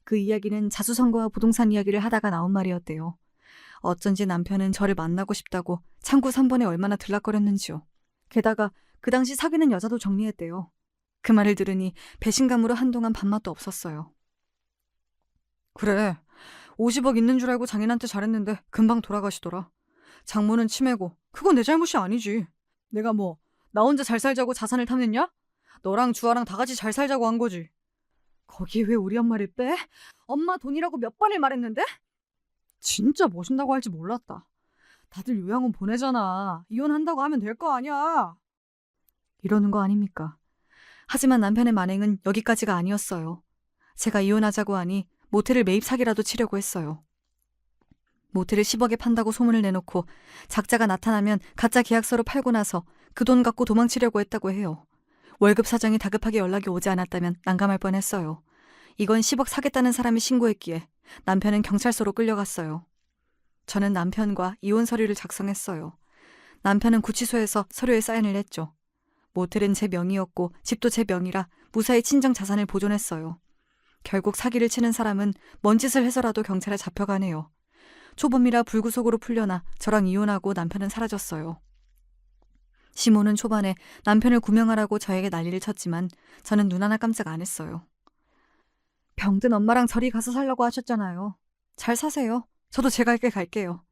그 이야기는 자수성가와 부동산 이야기를 하다가 나온 말이었대요. 어쩐지 남편은 저를 만나고 싶다고 창구 3번에 얼마나 들락거렸는지요. 게다가 그 당시 사귀는 여자도 정리했대요. 그 말을 들으니 배신감으로 한동안 밥맛도 없었어요. 그래, 50억 있는 줄 알고 장인한테 잘했는데 금방 돌아가시더라. 장모는 치매고 그건 내 잘못이 아니지. 내가 뭐 나 혼자 잘 살자고 자산을 탐냈냐? 너랑 주아랑 다 같이 잘 살자고 한 거지. 거기에 왜 우리 엄마를 빼? 엄마 돈이라고 몇 번을 말했는데? 진짜 모신다고 할지 몰랐다. 다들 요양원 보내잖아. 이혼한다고 하면 될 거 아니야. 이러는 거 아닙니까? 하지만 남편의 만행은 여기까지가 아니었어요. 제가 이혼하자고 하니 모텔을 매입 사기라도 치려고 했어요. 모텔을 10억에 판다고 소문을 내놓고 작자가 나타나면 가짜 계약서로 팔고 나서 그 돈 갖고 도망치려고 했다고 해요. 월급 사정이 다급하게 연락이 오지 않았다면 난감할 뻔했어요. 이건 10억 사겠다는 사람이 신고했기에 남편은 경찰서로 끌려갔어요. 저는 남편과 이혼 서류를 작성했어요. 남편은 구치소에서 서류에 사인을 했죠. 모텔은 제 명의였고 집도 제 명의라 무사히 친정 자산을 보존했어요. 결국 사기를 치는 사람은 뭔 짓을 해서라도 경찰에 잡혀가네요. 초범이라 불구속으로 풀려나 저랑 이혼하고 남편은 사라졌어요. 시모는 초반에 남편을 구명하라고 저에게 난리를 쳤지만 저는 눈 하나 깜짝 안 했어요. 병든 엄마랑 저리 가서 살라고 하셨잖아요. 잘 사세요. 저도 제 갈 길 갈게요.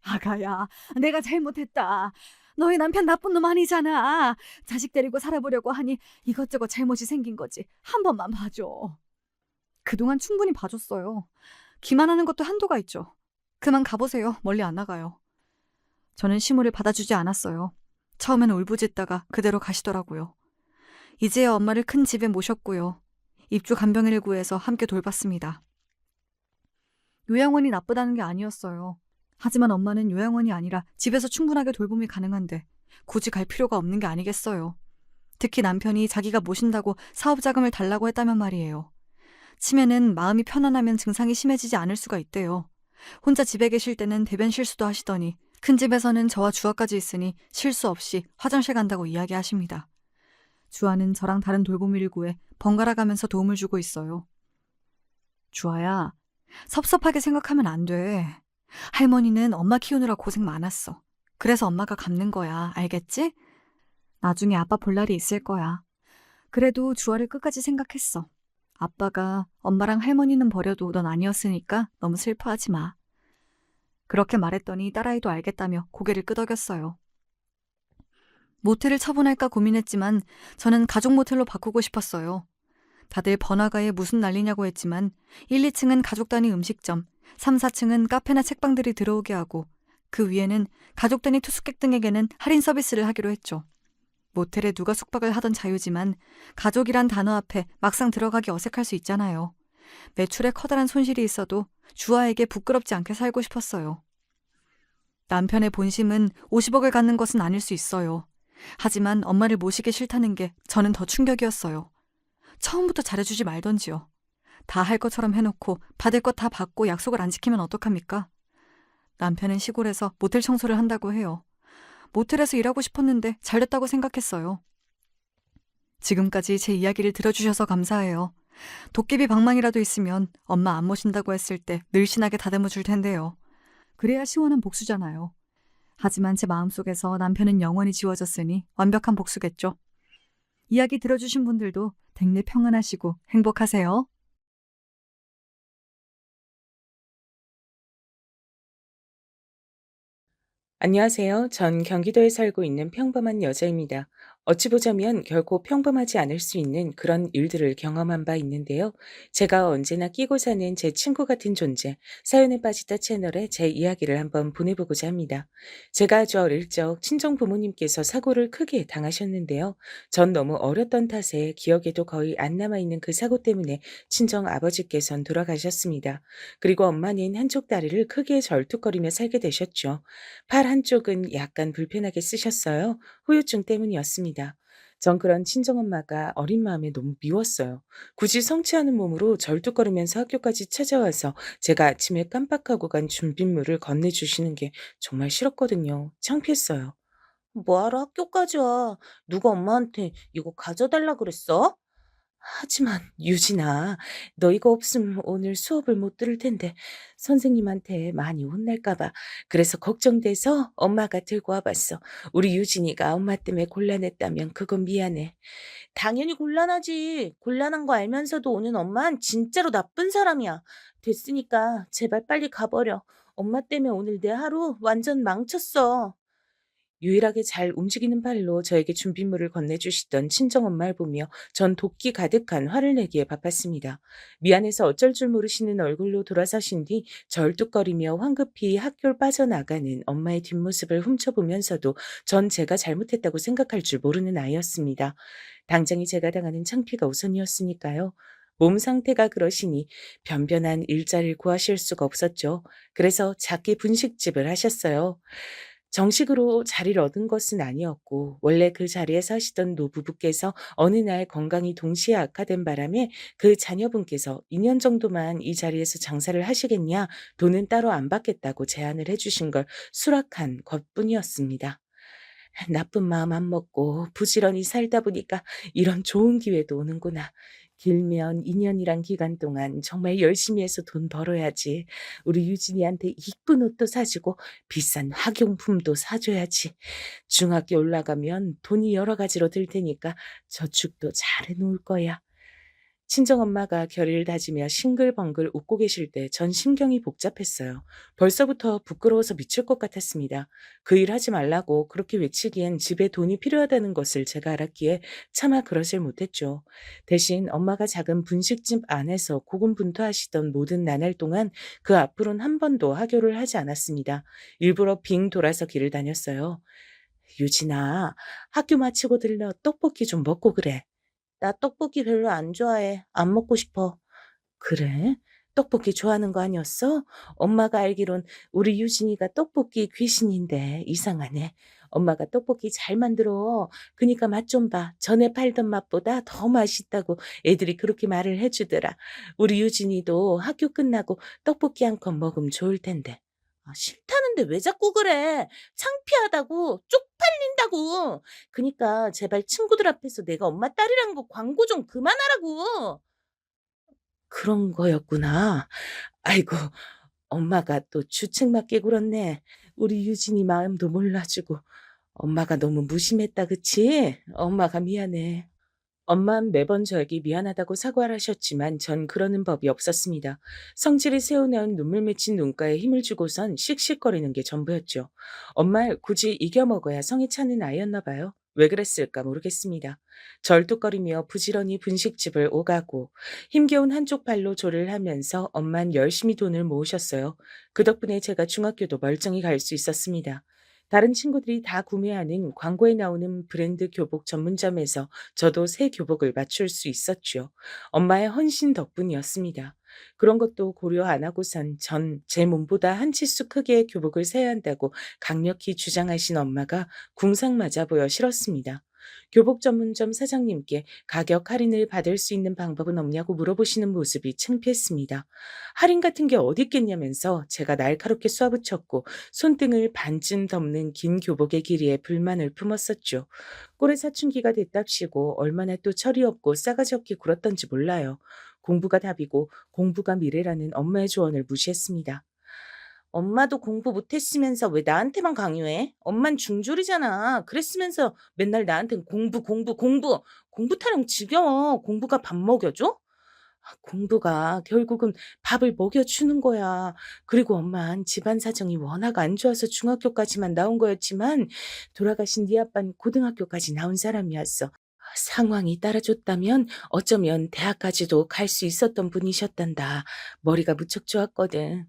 아가야, 내가 잘못했다. 너희 남편 나쁜 놈 아니잖아. 자식 데리고 살아보려고 하니 이것저것 잘못이 생긴 거지. 한 번만 봐줘. 그동안 충분히 봐줬어요. 기만하는 것도 한도가 있죠. 그만 가보세요. 멀리 안 나가요. 저는 시모를 받아주지 않았어요. 처음엔 울부짖다가 그대로 가시더라고요. 이제야 엄마를 큰 집에 모셨고요. 입주 간병인을 구해서 함께 돌봤습니다. 요양원이 나쁘다는 게 아니었어요. 하지만 엄마는 요양원이 아니라 집에서 충분하게 돌봄이 가능한데 굳이 갈 필요가 없는 게 아니겠어요. 특히 남편이 자기가 모신다고 사업 자금을 달라고 했다면 말이에요. 치매는 마음이 편안하면 증상이 심해지지 않을 수가 있대요. 혼자 집에 계실 때는 대변 실수도 하시더니 큰 집에서는 저와 주아까지 있으니 실수 없이 화장실 간다고 이야기하십니다. 주아는 저랑 다른 돌보미를 구해 번갈아 가면서 도움을 주고 있어요. 주아야, 섭섭하게 생각하면 안 돼. 할머니는 엄마 키우느라 고생 많았어. 그래서 엄마가 갚는 거야. 알겠지? 나중에 아빠 볼 날이 있을 거야. 그래도 주아를 끝까지 생각했어. 아빠가 엄마랑 할머니는 버려도 넌 아니었으니까 너무 슬퍼하지 마. 그렇게 말했더니 딸아이도 알겠다며 고개를 끄덕였어요. 모텔을 처분할까 고민했지만 저는 가족 모텔로 바꾸고 싶었어요. 다들 번화가에 무슨 난리냐고 했지만 1, 2층은 가족 단위 음식점, 3, 4층은 카페나 책방들이 들어오게 하고 그 위에는 가족 단위 투숙객 등에게는 할인 서비스를 하기로 했죠. 모텔에 누가 숙박을 하던 자유지만 가족이란 단어 앞에 막상 들어가기 어색할 수 있잖아요. 매출에 커다란 손실이 있어도 주아에게 부끄럽지 않게 살고 싶었어요. 남편의 본심은 50억을 갖는 것은 아닐 수 있어요. 하지만 엄마를 모시기 싫다는 게 저는 더 충격이었어요. 처음부터 잘해주지 말던지요. 다 할 것처럼 해놓고 받을 것 다 받고 약속을 안 지키면 어떡합니까? 남편은 시골에서 모텔 청소를 한다고 해요. 모텔에서 일하고 싶었는데 잘됐다고 생각했어요. 지금까지 제 이야기를 들어주셔서 감사해요. 도깨비 방망이라도 있으면 엄마 안 모신다고 했을 때 늘씬하게 다듬어 줄 텐데요. 그래야 시원한 복수잖아요. 하지만 제 마음속에서 남편은 영원히 지워졌으니 완벽한 복수겠죠. 이야기 들어주신 분들도 댁내 평안하시고 행복하세요. 안녕하세요. 전 경기도에 살고 있는 평범한 여자입니다. 어찌 보자면 결코 평범하지 않을 수 있는 그런 일들을 경험한 바 있는데요. 제가 언제나 끼고 사는 제 친구 같은 존재, 사연에 빠지다 채널에 제 이야기를 한번 보내보고자 합니다. 제가 아주 어릴 적 친정 부모님께서 사고를 크게 당하셨는데요. 전 너무 어렸던 탓에 기억에도 거의 안 남아있는 그 사고 때문에 친정 아버지께선 돌아가셨습니다. 그리고 엄마는 한쪽 다리를 크게 절뚝거리며 살게 되셨죠. 팔 한쪽은 약간 불편하게 쓰셨어요. 후유증 때문이었습니다. 전 그런 친정엄마가 어린 마음에 너무 미웠어요. 굳이 성취하는 몸으로 절뚝거리면서 학교까지 찾아와서 제가 아침에 깜빡하고 간 준빗물을 건네주시는 게 정말 싫었거든요. 창피했어요. 뭐하러 학교까지 와? 누가 엄마한테 이거 가져달라 그랬어? 하지만 유진아, 너 이거 없으면 오늘 수업을 못 들을 텐데 선생님한테 많이 혼날까 봐. 그래서 걱정돼서 엄마가 들고 와봤어. 우리 유진이가 엄마 때문에 곤란했다면 그건 미안해. 당연히 곤란하지. 곤란한 거 알면서도 오는 엄만 진짜로 나쁜 사람이야. 됐으니까 제발 빨리 가버려. 엄마 때문에 오늘 내 하루 완전 망쳤어. 유일하게 잘 움직이는 팔로 저에게 준빗물을 건네주시던 친정엄마를 보며 전 도끼 가득한 화를 내기에 바빴습니다. 미안해서 어쩔 줄 모르시는 얼굴로 돌아서신 뒤 절뚝거리며 황급히 학교를 빠져나가는 엄마의 뒷모습을 훔쳐보면서도 전 제가 잘못했다고 생각할 줄 모르는 아이였습니다. 당장이 제가 당하는 창피가 우선이었으니까요. 몸 상태가 그러시니 변변한 일자리를 구하실 수가 없었죠. 그래서 작게 분식집을 하셨어요. 정식으로 자리를 얻은 것은 아니었고 원래 그 자리에서 하시던 노부부께서 어느 날 건강이 동시에 악화된 바람에 그 자녀분께서 2년 정도만 이 자리에서 장사를 하시겠냐, 돈은 따로 안 받겠다고 제안을 해주신 걸 수락한 것뿐이었습니다. 나쁜 마음 안 먹고 부지런히 살다 보니까 이런 좋은 기회도 오는구나. 길면 2년이란 기간 동안 정말 열심히 해서 돈 벌어야지. 우리 유진이한테 이쁜 옷도 사주고 비싼 학용품도 사줘야지. 중학교 올라가면 돈이 여러 가지로 들 테니까 저축도 잘 해놓을 거야. 친정엄마가 결의를 다지며 싱글벙글 웃고 계실 때 전 심경이 복잡했어요. 벌써부터 부끄러워서 미칠 것 같았습니다. 그 일 하지 말라고 그렇게 외치기엔 집에 돈이 필요하다는 것을 제가 알았기에 차마 그러질 못했죠. 대신 엄마가 작은 분식집 안에서 고군분투하시던 모든 나날 동안 그 앞으로는 한 번도 하교를 하지 않았습니다. 일부러 빙 돌아서 길을 다녔어요. 유진아, 학교 마치고 들려 떡볶이 좀 먹고 그래. 나 떡볶이 별로 안 좋아해. 안 먹고 싶어. 그래? 떡볶이 좋아하는 거 아니었어? 엄마가 알기론 우리 유진이가 떡볶이 귀신인데 이상하네. 엄마가 떡볶이 잘 만들어. 그니까 맛 좀 봐. 전에 팔던 맛보다 더 맛있다고 애들이 그렇게 말을 해주더라. 우리 유진이도 학교 끝나고 떡볶이 한 컵 먹으면 좋을 텐데. 아, 싫다는데 왜 자꾸 그래? 창피하다고, 쪽팔린다고. 그니까 제발 친구들 앞에서 내가 엄마 딸이라는 거 광고 좀 그만하라고. 그런 거였구나. 아이고, 엄마가 또 주책맞게 굴었네. 우리 유진이 마음도 몰라주고. 엄마가 너무 무심했다, 그치? 엄마가 미안해. 엄만 매번 저에게 미안하다고 사과를 하셨지만 전 그러는 법이 없었습니다. 성질이 새어나온 눈물 맺힌 눈가에 힘을 주고선 씩씩거리는 게 전부였죠. 엄마를 굳이 이겨먹어야 성이 차는 아이였나 봐요. 왜 그랬을까 모르겠습니다. 절뚝거리며 부지런히 분식집을 오가고 힘겨운 한쪽 발로 조를 하면서 엄만 열심히 돈을 모으셨어요. 그 덕분에 제가 중학교도 멀쩡히 갈 수 있었습니다. 다른 친구들이 다 구매하는 광고에 나오는 브랜드 교복 전문점에서 저도 새 교복을 맞출 수 있었죠. 엄마의 헌신 덕분이었습니다. 그런 것도 고려 안 하고선 전 제 몸보다 한 치수 크기의 교복을 사야 한다고 강력히 주장하신 엄마가 궁상 맞아 보여 싫었습니다. 교복 전문점 사장님께 가격 할인을 받을 수 있는 방법은 없냐고 물어보시는 모습이 창피했습니다. 할인 같은 게 어디 있겠냐면서 제가 날카롭게 쏘아붙였고 손등을 반쯤 덮는 긴 교복의 길이에 불만을 품었었죠. 꼴의 사춘기가 됐답시고 얼마나 또 철이 없고 싸가지 없게 굴었던지 몰라요. 공부가 답이고 공부가 미래라는 엄마의 조언을 무시했습니다. 엄마도 공부 못했으면서 왜 나한테만 강요해? 엄만 중졸이잖아. 그랬으면서 맨날 나한텐 공부, 공부, 공부. 공부 타령 지겨워. 공부가 밥 먹여줘? 아, 공부가 결국은 밥을 먹여주는 거야. 그리고 엄만 집안 사정이 워낙 안 좋아서 중학교까지만 나온 거였지만 돌아가신 네 아빠는 고등학교까지 나온 사람이었어. 상황이 따라줬다면 어쩌면 대학까지도 갈 수 있었던 분이셨단다. 머리가 무척 좋았거든.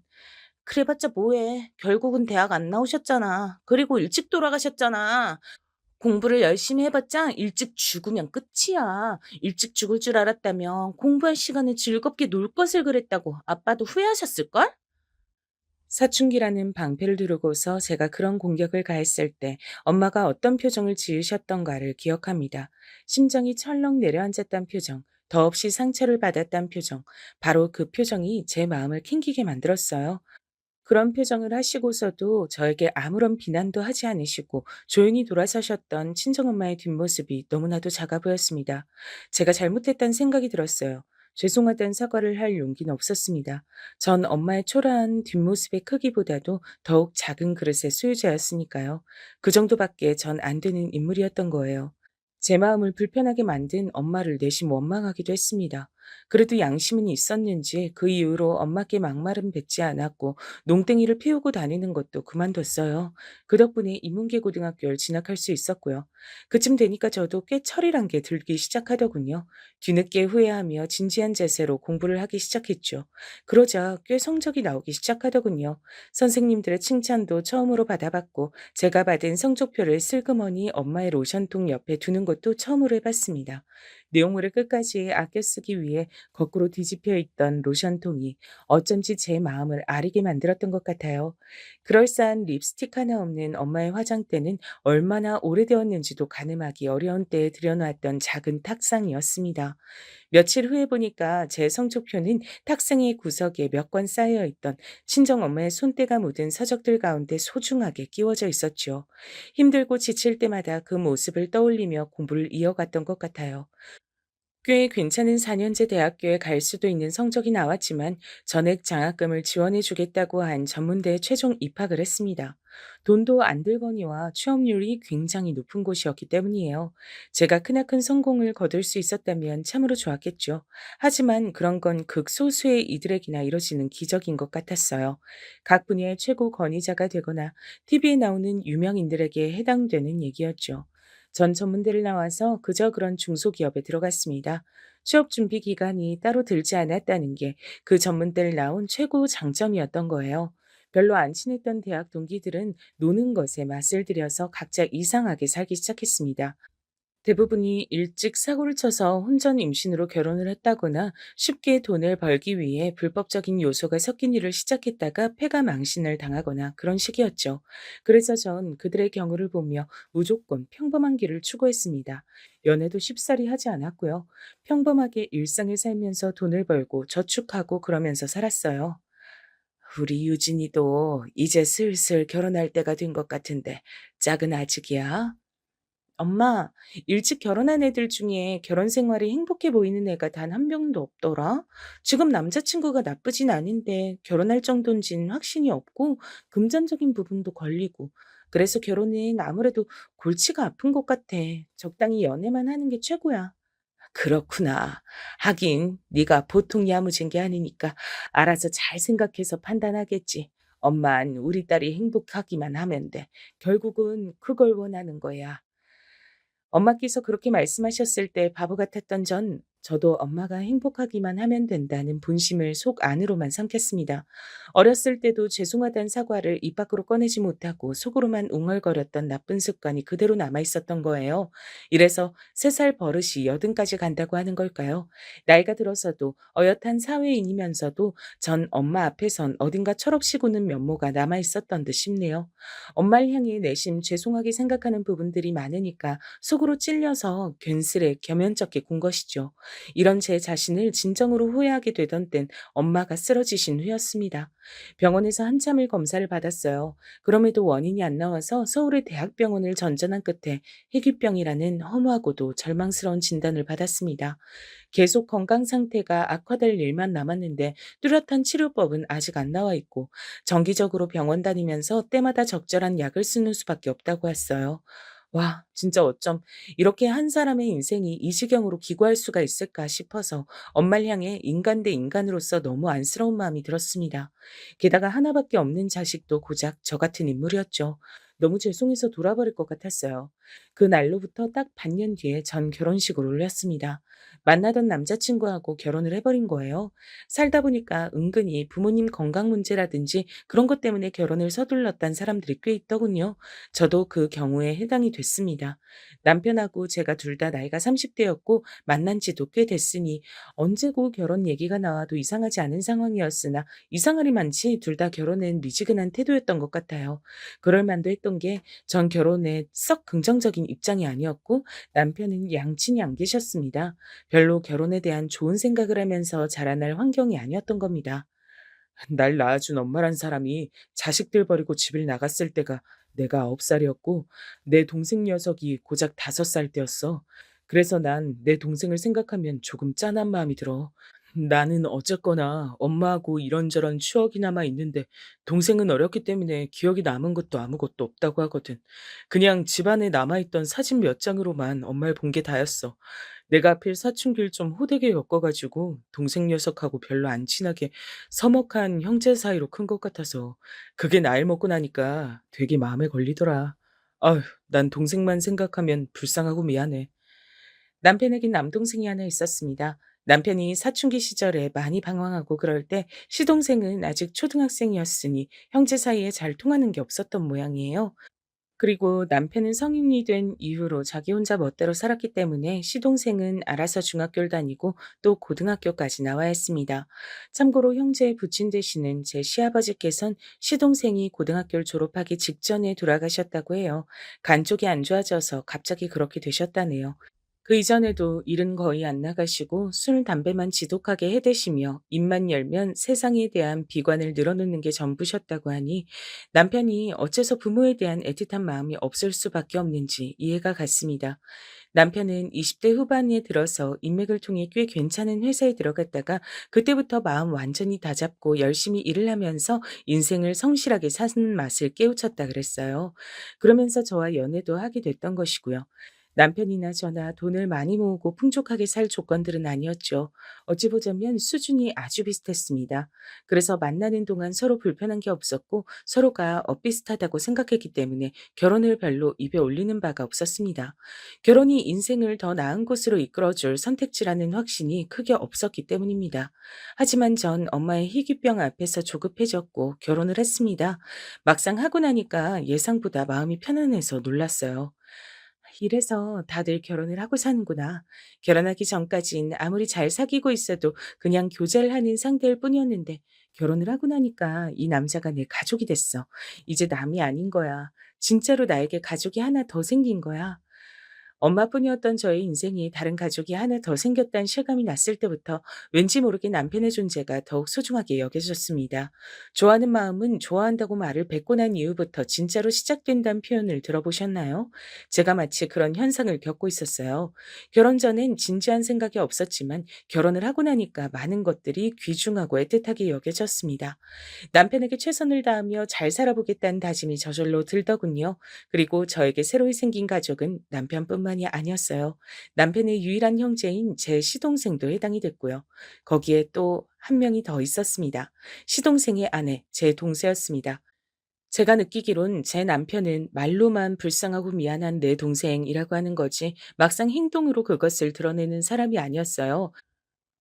그래봤자 뭐해. 결국은 대학 안 나오셨잖아. 그리고 일찍 돌아가셨잖아. 공부를 열심히 해봤자 일찍 죽으면 끝이야. 일찍 죽을 줄 알았다면 공부할 시간에 즐겁게 놀 것을 그랬다고 아빠도 후회하셨을걸? 사춘기라는 방패를 두르고서 제가 그런 공격을 가했을 때 엄마가 어떤 표정을 지으셨던가를 기억합니다. 심장이 철렁 내려앉았단 표정, 더없이 상처를 받았단 표정, 바로 그 표정이 제 마음을 캥기게 만들었어요. 그런 표정을 하시고서도 저에게 아무런 비난도 하지 않으시고 조용히 돌아서셨던 친정엄마의 뒷모습이 너무나도 작아 보였습니다. 제가 잘못했다는 생각이 들었어요. 죄송하다는 사과를 할 용기는 없었습니다. 전 엄마의 초라한 뒷모습의 크기보다도 더욱 작은 그릇의 소유자였으니까요. 그 정도밖에 전 안 되는 인물이었던 거예요. 제 마음을 불편하게 만든 엄마를 내심 원망하기도 했습니다. 그래도 양심은 있었는지 그 이후로 엄마께 막말은 뱉지 않았고 농땡이를 피우고 다니는 것도 그만뒀어요. 그 덕분에 인문계 고등학교를 진학할 수 있었고요. 그쯤 되니까 저도 꽤 철이란 게 들기 시작하더군요. 뒤늦게 후회하며 진지한 자세로 공부를 하기 시작했죠. 그러자 꽤 성적이 나오기 시작하더군요. 선생님들의 칭찬도 처음으로 받아봤고 제가 받은 성적표를 슬그머니 엄마의 로션통 옆에 두는 것도 처음으로 해봤습니다. 내용물을 끝까지 아껴 쓰기 위해 거꾸로 뒤집혀 있던 로션통이 어쩐지 제 마음을 아리게 만들었던 것 같아요. 그럴싸한 립스틱 하나 없는 엄마의 화장대는 얼마나 오래되었는지도 가늠하기 어려운 때에 들여놓았던 작은 탁상이었습니다. 며칠 후에 보니까 제 성적표는 탁상의 구석에 몇 권 쌓여 있던 친정엄마의 손때가 묻은 서적들 가운데 소중하게 끼워져 있었죠. 힘들고 지칠 때마다 그 모습을 떠올리며 공부를 이어갔던 것 같아요. 꽤 괜찮은 4년제 대학교에 갈 수도 있는 성적이 나왔지만 전액 장학금을 지원해 주겠다고 한 전문대에 최종 입학을 했습니다. 돈도 안 들거니와 취업률이 굉장히 높은 곳이었기 때문이에요. 제가 크나큰 성공을 거둘 수 있었다면 참으로 좋았겠죠. 하지만 그런 건 극소수의 이들에게나 이뤄지는 기적인 것 같았어요. 각 분야의 최고 권위자가 되거나 TV에 나오는 유명인들에게 해당되는 얘기였죠. 전 전문대를 나와서 그저 그런 중소기업에 들어갔습니다. 취업 준비 기간이 따로 들지 않았다는 게 그 전문대를 나온 최고 장점이었던 거예요. 별로 안 친했던 대학 동기들은 노는 것에 맛을 들여서 각자 이상하게 살기 시작했습니다. 대부분이 일찍 사고를 쳐서 혼전 임신으로 결혼을 했다거나 쉽게 돈을 벌기 위해 불법적인 요소가 섞인 일을 시작했다가 패가 망신을 당하거나 그런 식이었죠. 그래서 전 그들의 경우를 보며 무조건 평범한 길을 추구했습니다. 연애도 쉽사리 하지 않았고요. 평범하게 일상을 살면서 돈을 벌고 저축하고 그러면서 살았어요. 우리 유진이도 이제 슬슬 결혼할 때가 된 것 같은데 짝은 아직이야? 엄마, 일찍 결혼한 애들 중에 결혼 생활이 행복해 보이는 애가 단 한 명도 없더라. 지금 남자친구가 나쁘진 않은데 결혼할 정도인진 확신이 없고 금전적인 부분도 걸리고. 그래서 결혼은 아무래도 골치가 아픈 것 같아. 적당히 연애만 하는 게 최고야. 그렇구나. 하긴 네가 보통 야무진 게 아니니까 알아서 잘 생각해서 판단하겠지. 엄만 우리 딸이 행복하기만 하면 돼. 결국은 그걸 원하는 거야. 엄마께서 그렇게 말씀하셨을 때 바보 같았던 저도 엄마가 행복하기만 하면 된다는 본심을 속 안으로만 삼켰습니다. 어렸을 때도 죄송하다는 사과를 입 밖으로 꺼내지 못하고 속으로만 웅얼거렸던 나쁜 습관이 그대로 남아 있었던 거예요. 이래서 3살 버릇이 80까지 간다고 하는 걸까요? 나이가 들어서도 어엿한 사회인이면서도 전 엄마 앞에선 어딘가 철없이 구는 면모가 남아 있었던 듯 싶네요. 엄마를 향해 내심 죄송하게 생각하는 부분들이 많으니까 속으로 찔려서 괜스레 겸연쩍게 군 것이죠. 이런 제 자신을 진정으로 후회하게 되던 땐 엄마가 쓰러지신 후였습니다. 병원에서 한참을 검사를 받았어요. 그럼에도 원인이 안 나와서 서울의 대학병원을 전전한 끝에 희귀병이라는 허무하고도 절망스러운 진단을 받았습니다. 계속 건강 상태가 악화될 일만 남았는데 뚜렷한 치료법은 아직 안 나와 있고 정기적으로 병원 다니면서 때마다 적절한 약을 쓰는 수밖에 없다고 했어요. 와, 진짜 어쩜 이렇게 한 사람의 인생이 이 지경으로 기구할 수가 있을까 싶어서 엄마를 향해 인간 대 인간으로서 너무 안쓰러운 마음이 들었습니다. 게다가 하나밖에 없는 자식도 고작 저 같은 인물이었죠. 너무 죄송해서 돌아버릴 것 같았어요. 그 날로부터 딱 반년 뒤에 전 결혼식을 올렸습니다. 만나던 남자친구하고 결혼을 해버린 거예요. 살다 보니까 은근히 부모님 건강 문제라든지 그런 것 때문에 결혼을 서둘렀던 사람들이 꽤 있더군요. 저도 그 경우에 해당이 됐습니다. 남편하고 제가 둘 다 나이가 30대였고 만난 지도 꽤 됐으니 언제고 결혼 얘기가 나와도 이상하지 않은 상황이었으나 이상하리 많지 둘 다 결혼엔 미지근한 태도였던 것 같아요. 그럴 만도 했던 게 전 결혼에 썩 긍정적인 입장이 아니었고 남편은 양친이 안 계셨습니다. 별로 결혼에 대한 좋은 생각을 하면서 자라날 환경이 아니었던 겁니다. 날 낳아준 엄마란 사람이 자식들 버리고 집을 나갔을 때가 내가 9살이었고 내 동생 녀석이 고작 5살 때였어. 그래서 난 내 동생을 생각하면 조금 짠한 마음이 들어. 나는 어쨌거나 엄마하고 이런저런 추억이 남아 있는데 동생은 어렸기 때문에 기억이 남은 것도 아무것도 없다고 하거든. 그냥 집안에 남아있던 사진 몇 장으로만 엄마를 본 게 다였어. 내가 하필 사춘기를 좀 호되게 겪어가지고 동생 녀석하고 별로 안 친하게 서먹한 형제 사이로 큰 것 같아서 그게 나이 먹고 나니까 되게 마음에 걸리더라. 아휴, 난 동생만 생각하면 불쌍하고 미안해. 남편에겐 남동생이 하나 있었습니다. 남편이 사춘기 시절에 많이 방황하고 그럴 때 시동생은 아직 초등학생이었으니 형제 사이에 잘 통하는 게 없었던 모양이에요. 그리고 남편은 성인이 된 이후로 자기 혼자 멋대로 살았기 때문에 시동생은 알아서 중학교를 다니고 또 고등학교까지 나와야 했습니다. 참고로 형제의 부친 되시는 제 시아버지께선 시동생이 고등학교를 졸업하기 직전에 돌아가셨다고 해요. 간 쪽이 안 좋아져서 갑자기 그렇게 되셨다네요. 그 이전에도 일은 거의 안 나가시고 술, 담배만 지독하게 해대시며 입만 열면 세상에 대한 비관을 늘어놓는 게 전부셨다고 하니 남편이 어째서 부모에 대한 애틋한 마음이 없을 수밖에 없는지 이해가 갔습니다. 남편은 20대 후반에 들어서 인맥을 통해 꽤 괜찮은 회사에 들어갔다가 그때부터 마음 완전히 다잡고 열심히 일을 하면서 인생을 성실하게 사는 맛을 깨우쳤다 그랬어요. 그러면서 저와 연애도 하게 됐던 것이고요. 남편이나 저나 돈을 많이 모으고 풍족하게 살 조건들은 아니었죠. 어찌 보자면 수준이 아주 비슷했습니다. 그래서 만나는 동안 서로 불편한 게 없었고 서로가 엇비슷하다고 생각했기 때문에 결혼을 별로 입에 올리는 바가 없었습니다. 결혼이 인생을 더 나은 곳으로 이끌어줄 선택지라는 확신이 크게 없었기 때문입니다. 하지만 전 엄마의 희귀병 앞에서 조급해졌고 결혼을 했습니다. 막상 하고 나니까 예상보다 마음이 편안해서 놀랐어요. 이래서 다들 결혼을 하고 사는구나. 결혼하기 전까진 아무리 잘 사귀고 있어도 그냥 교제를 하는 상대일 뿐이었는데 결혼을 하고 나니까 이 남자가 내 가족이 됐어. 이제 남이 아닌 거야. 진짜로 나에게 가족이 하나 더 생긴 거야. 엄마뿐이었던 저의 인생에 다른 가족이 하나 더 생겼다는 실감이 났을 때부터 왠지 모르게 남편의 존재가 더욱 소중하게 여겨졌습니다. 좋아하는 마음은 좋아한다고 말을 뱉고 난 이후부터 진짜로 시작된다는 표현을 들어보셨나요? 제가 마치 그런 현상을 겪고 있었어요. 결혼 전엔 진지한 생각이 없었지만 결혼을 하고 나니까 많은 것들이 귀중하고 애틋하게 여겨졌습니다. 남편에게 최선을 다하며 잘 살아보겠다는 다짐이 저절로 들더군요. 그리고 저에게 새로 생긴 가족은 남편뿐만이 아니었어요. 남편의 유일한 형제인 제 시동생도 해당이 됐고요. 거기에 또 한 명이 더 있었습니다. 시동생의 아내, 제 동생이었습니다. 제가 느끼기론 제 남편은 말로만 불쌍하고 미안한 내 동생이라고 하는 거지 막상 행동으로 그것을 드러내는 사람이 아니었어요.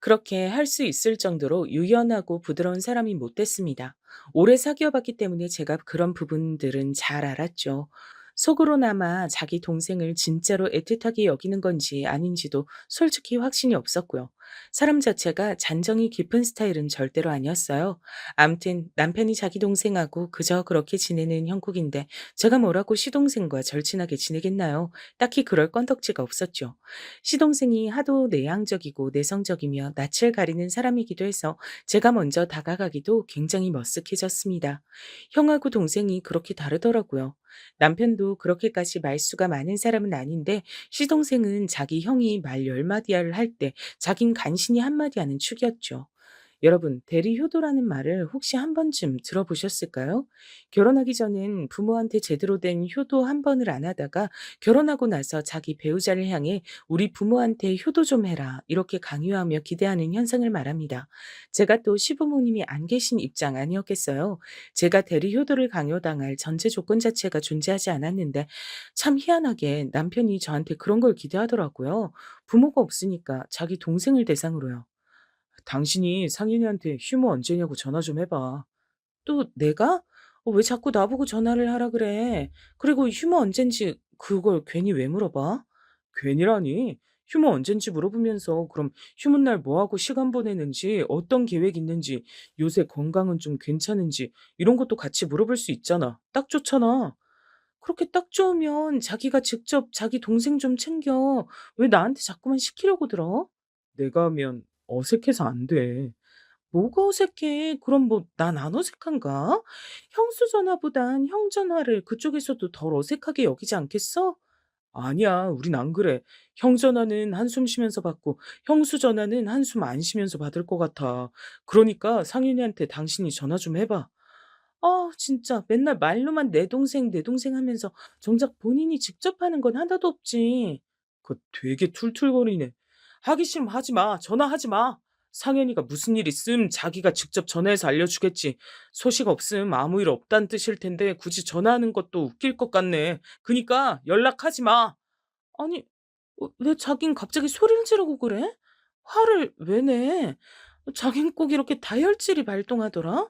그렇게 할 수 있을 정도로 유연하고 부드러운 사람이 못 됐습니다. 오래 사귀어 봤기 때문에 제가 그런 부분들은 잘 알았죠. 속으로나마 자기 동생을 진짜로 애틋하게 여기는 건지 아닌지도 솔직히 확신이 없었고요. 사람 자체가 잔정이 깊은 스타일은 절대로 아니었어요. 암튼 남편이 자기 동생하고 그저 그렇게 지내는 형국인데 제가 뭐라고 시동생과 절친하게 지내겠나요? 딱히 그럴 건덕지가 없었죠. 시동생이 하도 내향적이고 내성적이며 낯을 가리는 사람이기도 해서 제가 먼저 다가가기도 굉장히 머쓱해졌습니다. 형하고 동생이 그렇게 다르더라고요. 남편도 그렇게까지 말수가 많은 사람은 아닌데 시동생은 자기 형이 말 10마디를 할 때 자긴 간신히 한마디 하는 축이었죠. 여러분, 대리효도라는 말을 혹시 한 번쯤 들어보셨을까요? 결혼하기 전엔 부모한테 제대로 된 효도 한 번을 안 하다가 결혼하고 나서 자기 배우자를 향해 우리 부모한테 효도 좀 해라. 이렇게 강요하며 기대하는 현상을 말합니다. 제가 또 시부모님이 안 계신 입장 아니었겠어요? 제가 대리효도를 강요당할 전제 조건 자체가 존재하지 않았는데 참 희한하게 남편이 저한테 그런 걸 기대하더라고요. 부모가 없으니까 자기 동생을 대상으로요. 당신이 상인이한테 휴무 언제냐고 전화 좀 해봐. 또 내가? 왜 자꾸 나보고 전화를 하라 그래? 그리고 휴무 언젠지 그걸 괜히 왜 물어봐? 괜히라니. 휴무 언젠지 물어보면서 그럼 휴무 날 뭐하고 시간 보내는지, 어떤 계획 있는지, 요새 건강은 좀 괜찮은지 이런 것도 같이 물어볼 수 있잖아. 딱 좋잖아. 그렇게 딱 좋으면 자기가 직접 자기 동생 좀 챙겨. 왜 나한테 자꾸만 시키려고 들어? 내가 하면 어색해서 안 돼. 뭐가 어색해? 그럼 뭐 난 안 어색한가? 형수 전화보단 형 전화를 그쪽에서도 덜 어색하게 여기지 않겠어? 아니야, 우린 안 그래. 형 전화는 한숨 쉬면서 받고 형수 전화는 한숨 안 쉬면서 받을 것 같아. 그러니까 상윤이한테 당신이 전화 좀 해봐. 아, 진짜 맨날 말로만 내 동생 하면서 정작 본인이 직접 하는 건 하나도 없지. 그거 되게 툴툴거리네. 하기 싫으면 하지 마. 전화하지 마. 상현이가 무슨 일 있음 자기가 직접 전화해서 알려주겠지. 소식 없음 아무 일 없다는 뜻일 텐데 굳이 전화하는 것도 웃길 것 같네. 그니까 연락하지 마. 아니, 왜 자긴 갑자기 소리를 지르고 그래? 화를 왜 내? 자긴 꼭 이렇게 다혈질이 발동하더라?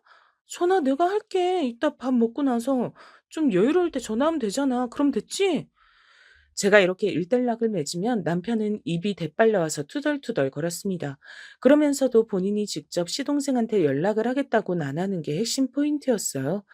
"전화 내가 할게. 이따 밥 먹고 나서 좀 여유로울 때 전화하면 되잖아. 그럼 됐지?" 제가 이렇게 일단락을 맺으면 남편은 입이 대빨 나와서 투덜투덜 거렸습니다. 그러면서도 본인이 직접 시동생한테 연락을 하겠다고는 안 하는 게 핵심 포인트였어요.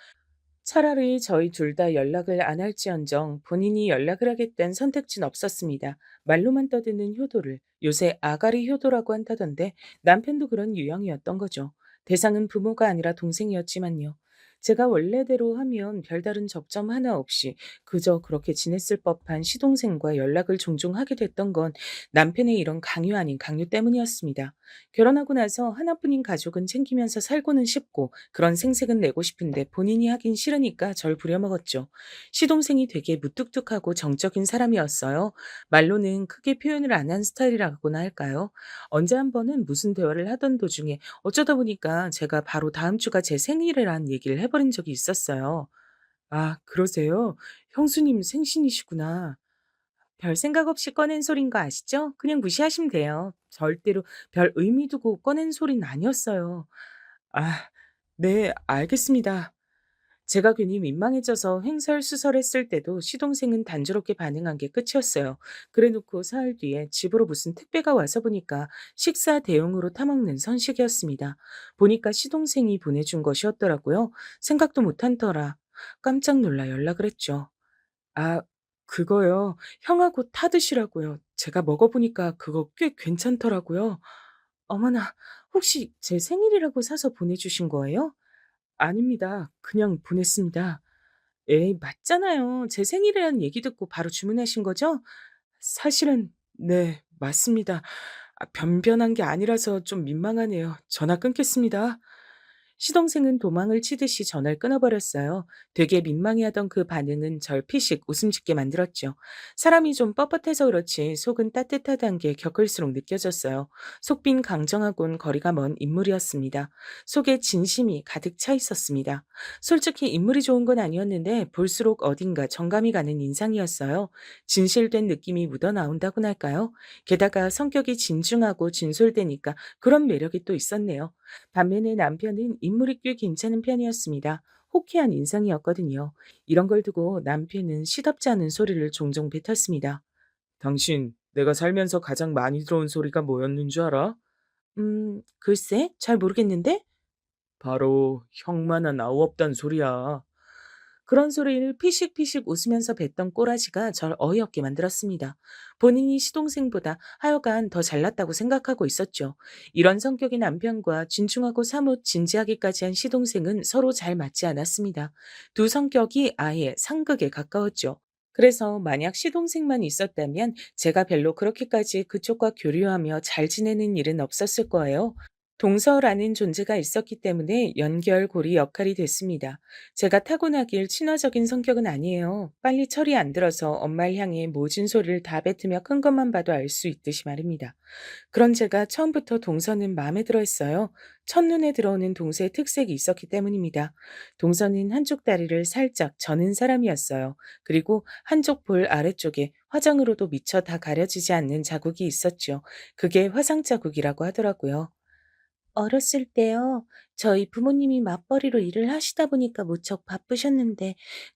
차라리 저희 둘 다 연락을 안 할지언정 본인이 연락을 하겠다는 선택지는 없었습니다. 말로만 떠드는 효도를 요새 아가리 효도라고 한다던데 남편도 그런 유형이었던 거죠. 대상은 부모가 아니라 동생이었지만요. 제가 원래대로 하면 별다른 접점 하나 없이 그저 그렇게 지냈을 법한 시동생과 연락을 종종 하게 됐던 건 남편의 이런 강요 아닌 강요 때문이었습니다. 결혼하고 나서 하나뿐인 가족은 챙기면서 살고는 싶고 그런 생색은 내고 싶은데 본인이 하긴 싫으니까 절 부려먹었죠. 시동생이 되게 무뚝뚝하고 정적인 사람이었어요. 말로는 크게 표현을 안 한 스타일이라고나 할까요? 언제 한 번은 무슨 대화를 하던 도중에 어쩌다 보니까 제가 바로 다음 주가 제 생일이란 얘기를 해버린 적이 있었어요. 아, 그러세요? 형수님 생신이시구나. 별 생각 없이 꺼낸 소린 거 아시죠? 그냥 무시하시면 돼요. 절대로 별 의미 두고 꺼낸 소린 아니었어요. 아, 네, 알겠습니다. 제가 괜히 민망해져서 횡설수설했을 때도 시동생은 단조롭게 반응한 게 끝이었어요. 그래놓고 사흘 뒤에 집으로 무슨 택배가 와서 보니까 식사 대용으로 타먹는 선식이었습니다. 보니까 시동생이 보내준 것이었더라고요. 생각도 못한 터라 깜짝 놀라 연락을 했죠. 아, 그거요. 형하고 타 드시라고요. 제가 먹어보니까 그거 꽤 괜찮더라고요. 어머나, 혹시 제 생일이라고 사서 보내주신 거예요? 아닙니다. 그냥 보냈습니다. 에이, 맞잖아요. 제 생일이라는 얘기 듣고 바로 주문하신 거죠? 사실은, 네, 맞습니다. 아, 변변한 게 아니라서 좀 민망하네요. 전화 끊겠습니다. 시동생은 도망을 치듯이 전화를 끊어버렸어요. 되게 민망해하던 그 반응은 절 피식 웃음 짓게 만들었죠. 사람이 좀 뻣뻣해서 그렇지 속은 따뜻하다는 게 겪을수록 느껴졌어요. 속빈 강정하고는 거리가 먼 인물이었습니다. 속에 진심이 가득 차 있었습니다. 솔직히 인물이 좋은 건 아니었는데 볼수록 어딘가 정감이 가는 인상이었어요. 진실된 느낌이 묻어나온다고나 할까요? 게다가 성격이 진중하고 진솔되니까 그런 매력이 또 있었네요. 반면에 남편은 인물이 꽤 괜찮은 편이었습니다. 호쾌한 인상이었거든요. 이런 걸 두고 남편은 시덥지 않은 소리를 종종 뱉었습니다. 당신, 내가 살면서 가장 많이 들어온 소리가 뭐였는 줄 알아? 글쎄, 잘 모르겠는데? 바로 형만한 아우 없단 소리야. 그런 소리를 피식피식 웃으면서 뱉던 꼬라지가 절 어이없게 만들었습니다. 본인이 시동생보다 하여간 더 잘났다고 생각하고 있었죠. 이런 성격의 남편과 진중하고 사뭇 진지하기까지 한 시동생은 서로 잘 맞지 않았습니다. 두 성격이 아예 상극에 가까웠죠. 그래서 만약 시동생만 있었다면 제가 별로 그렇게까지 그쪽과 교류하며 잘 지내는 일은 없었을 거예요. 동서라는 존재가 있었기 때문에 연결고리 역할이 됐습니다. 제가 타고나길 친화적인 성격은 아니에요. 빨리 철이 안 들어서 엄마를 향해 모진 소리를 다 뱉으며 큰 것만 봐도 알 수 있듯이 말입니다. 그런 제가 처음부터 동서는 마음에 들어 했어요. 첫눈에 들어오는 동서의 특색이 있었기 때문입니다. 동서는 한쪽 다리를 살짝 저는 사람이었어요. 그리고 한쪽 볼 아래쪽에 화장으로도 미처 다 가려지지 않는 자국이 있었죠. 그게 화상 자국이라고 하더라고요. 어렸을 때요. 저희 부모님이 맞벌이로 일을 하시다 보니까 무척 바쁘셨는데,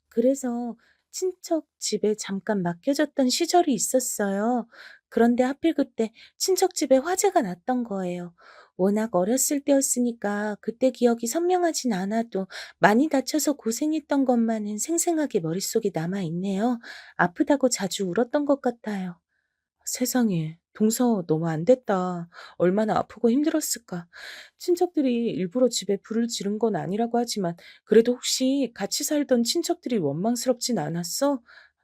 그래서 친척 집에 잠깐 맡겨졌던 시절이 있었어요. 그런데 하필 그때 친척 집에 화재가 났던 거예요. 워낙 어렸을 때였으니까 그때 기억이 선명하진 않아도 많이 다쳐서 고생했던 것만은 생생하게 머릿속에 남아있네요. 아프다고 자주 울었던 것 같아요. 세상에, 동서 너무 안 됐다. 얼마나 아프고 힘들었을까. 친척들이 일부러 집에 불을 지른 건 아니라고 하지만 그래도 혹시 같이 살던 친척들이 원망스럽진 않았어?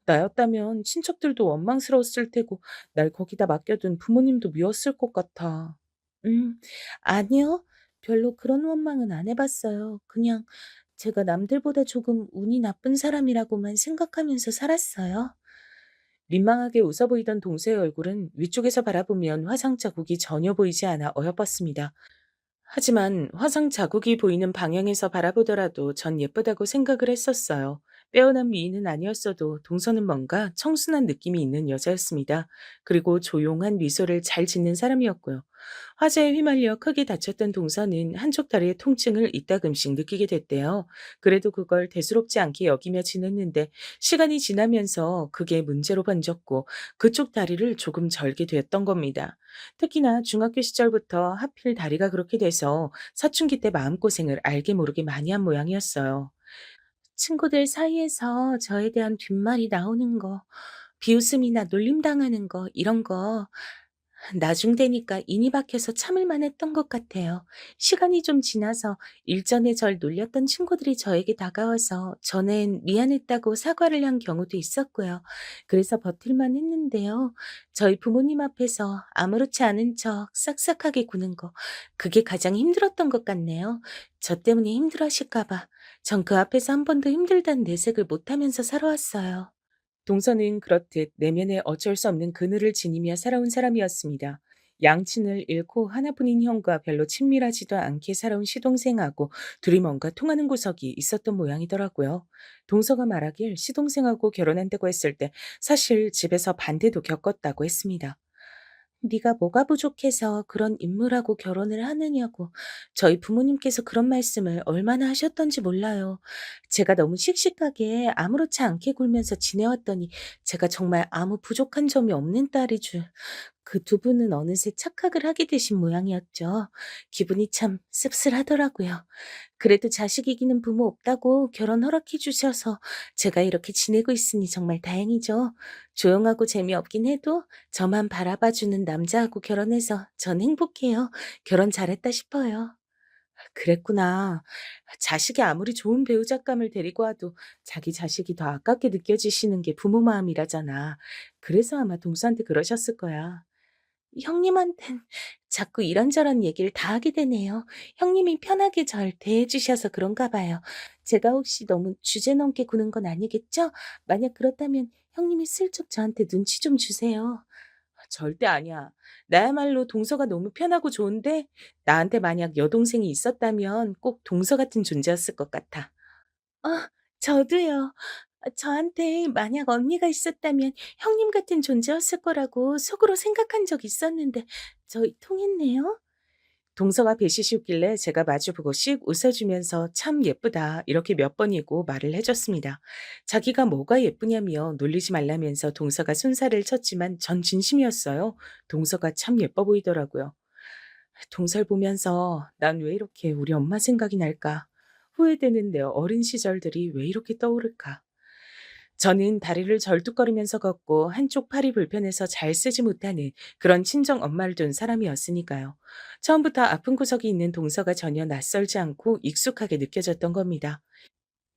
나였다면 친척들도 원망스러웠을 테고 날 거기다 맡겨둔 부모님도 미웠을 것 같아. 음, 아니요. 별로 그런 원망은 안 해봤어요. 그냥 제가 남들보다 조금 운이 나쁜 사람이라고만 생각하면서 살았어요. 민망하게 웃어 보이던 동서의 얼굴은 위쪽에서 바라보면 화상 자국이 전혀 보이지 않아 어여뻤습니다. 하지만 화상 자국이 보이는 방향에서 바라보더라도 전 예쁘다고 생각을 했었어요. 빼어난 미인은 아니었어도 동서는 뭔가 청순한 느낌이 있는 여자였습니다. 그리고 조용한 미소를 잘 짓는 사람이었고요. 화재에 휘말려 크게 다쳤던 동서는 한쪽 다리의 통증을 이따금씩 느끼게 됐대요. 그래도 그걸 대수롭지 않게 여기며 지냈는데 시간이 지나면서 그게 문제로 번졌고 그쪽 다리를 조금 절게 되었던 겁니다. 특히나 중학교 시절부터 하필 다리가 그렇게 돼서 사춘기 때 마음고생을 알게 모르게 많이 한 모양이었어요. 친구들 사이에서 저에 대한 뒷말이 나오는 거, 비웃음이나 놀림당하는 거, 이런 거 나중 되니까 인이 박혀서 참을 만했던 것 같아요. 시간이 좀 지나서 일전에 절 놀렸던 친구들이 저에게 다가와서 전엔 미안했다고 사과를 한 경우도 있었고요. 그래서 버틸만 했는데요. 저희 부모님 앞에서 아무렇지 않은 척 싹싹하게 구는 거, 그게 가장 힘들었던 것 같네요. 저 때문에 힘들어하실까봐. 전 그 앞에서 한 번도 힘들다는 내색을 못하면서 살아왔어요. 동서는 그렇듯 내면에 어쩔 수 없는 그늘을 지니며 살아온 사람이었습니다. 양친을 잃고 하나뿐인 형과 별로 친밀하지도 않게 살아온 시동생하고 둘이 뭔가 통하는 구석이 있었던 모양이더라고요. 동서가 말하길 시동생하고 결혼한다고 했을 때 사실 집에서 반대도 겪었다고 했습니다. 네가 뭐가 부족해서 그런 인물하고 결혼을 하느냐고 저희 부모님께서 그런 말씀을 얼마나 하셨던지 몰라요. 제가 너무 씩씩하게 아무렇지 않게 굴면서 지내왔더니 제가 정말 아무 부족한 점이 없는 딸이 줄. 그 두 분은 어느새 착각을 하게 되신 모양이었죠. 기분이 참 씁쓸하더라고요. 그래도 자식 이기는 부모 없다고 결혼 허락해 주셔서 제가 이렇게 지내고 있으니 정말 다행이죠. 조용하고 재미없긴 해도 저만 바라봐 주는 남자하고 결혼해서 전 행복해요. 결혼 잘했다 싶어요. 그랬구나. 자식이 아무리 좋은 배우잣감을 데리고 와도 자기 자식이 더 아깝게 느껴지시는 게 부모 마음이라잖아. 그래서 아마 동수한테 그러셨을 거야. 형님한텐 자꾸 이런저런 얘기를 다 하게 되네요. 형님이 편하게 절 대해 주셔서 그런가 봐요. 제가 혹시 너무 주제 넘게 구는 건 아니겠죠? 만약 그렇다면 형님이 슬쩍 저한테 눈치 좀 주세요. 절대 아니야. 나야말로 동서가 너무 편하고 좋은데 나한테 만약 여동생이 있었다면 꼭 동서 같은 존재였을 것 같아. 저도요. 저한테 만약 언니가 있었다면 형님 같은 존재였을 거라고 속으로 생각한 적 있었는데 저희 통했네요. 동서가 배시시웃길래 제가 마주보고 씩 웃어주면서 참 예쁘다 이렇게 몇 번이고 말을 해줬습니다. 자기가 뭐가 예쁘냐며 놀리지 말라면서 동서가 순살을 쳤지만 전 진심이었어요. 동서가 참 예뻐 보이더라고요. 동서를 보면서 난 왜 이렇게 우리 엄마 생각이 날까? 후회되는 내 어린 시절들이 왜 이렇게 떠오를까? 저는 다리를 절뚝거리면서 걷고 한쪽 팔이 불편해서 잘 쓰지 못하는 그런 친정 엄마를 둔 사람이었으니까요. 처음부터 아픈 구석이 있는 동서가 전혀 낯설지 않고 익숙하게 느껴졌던 겁니다.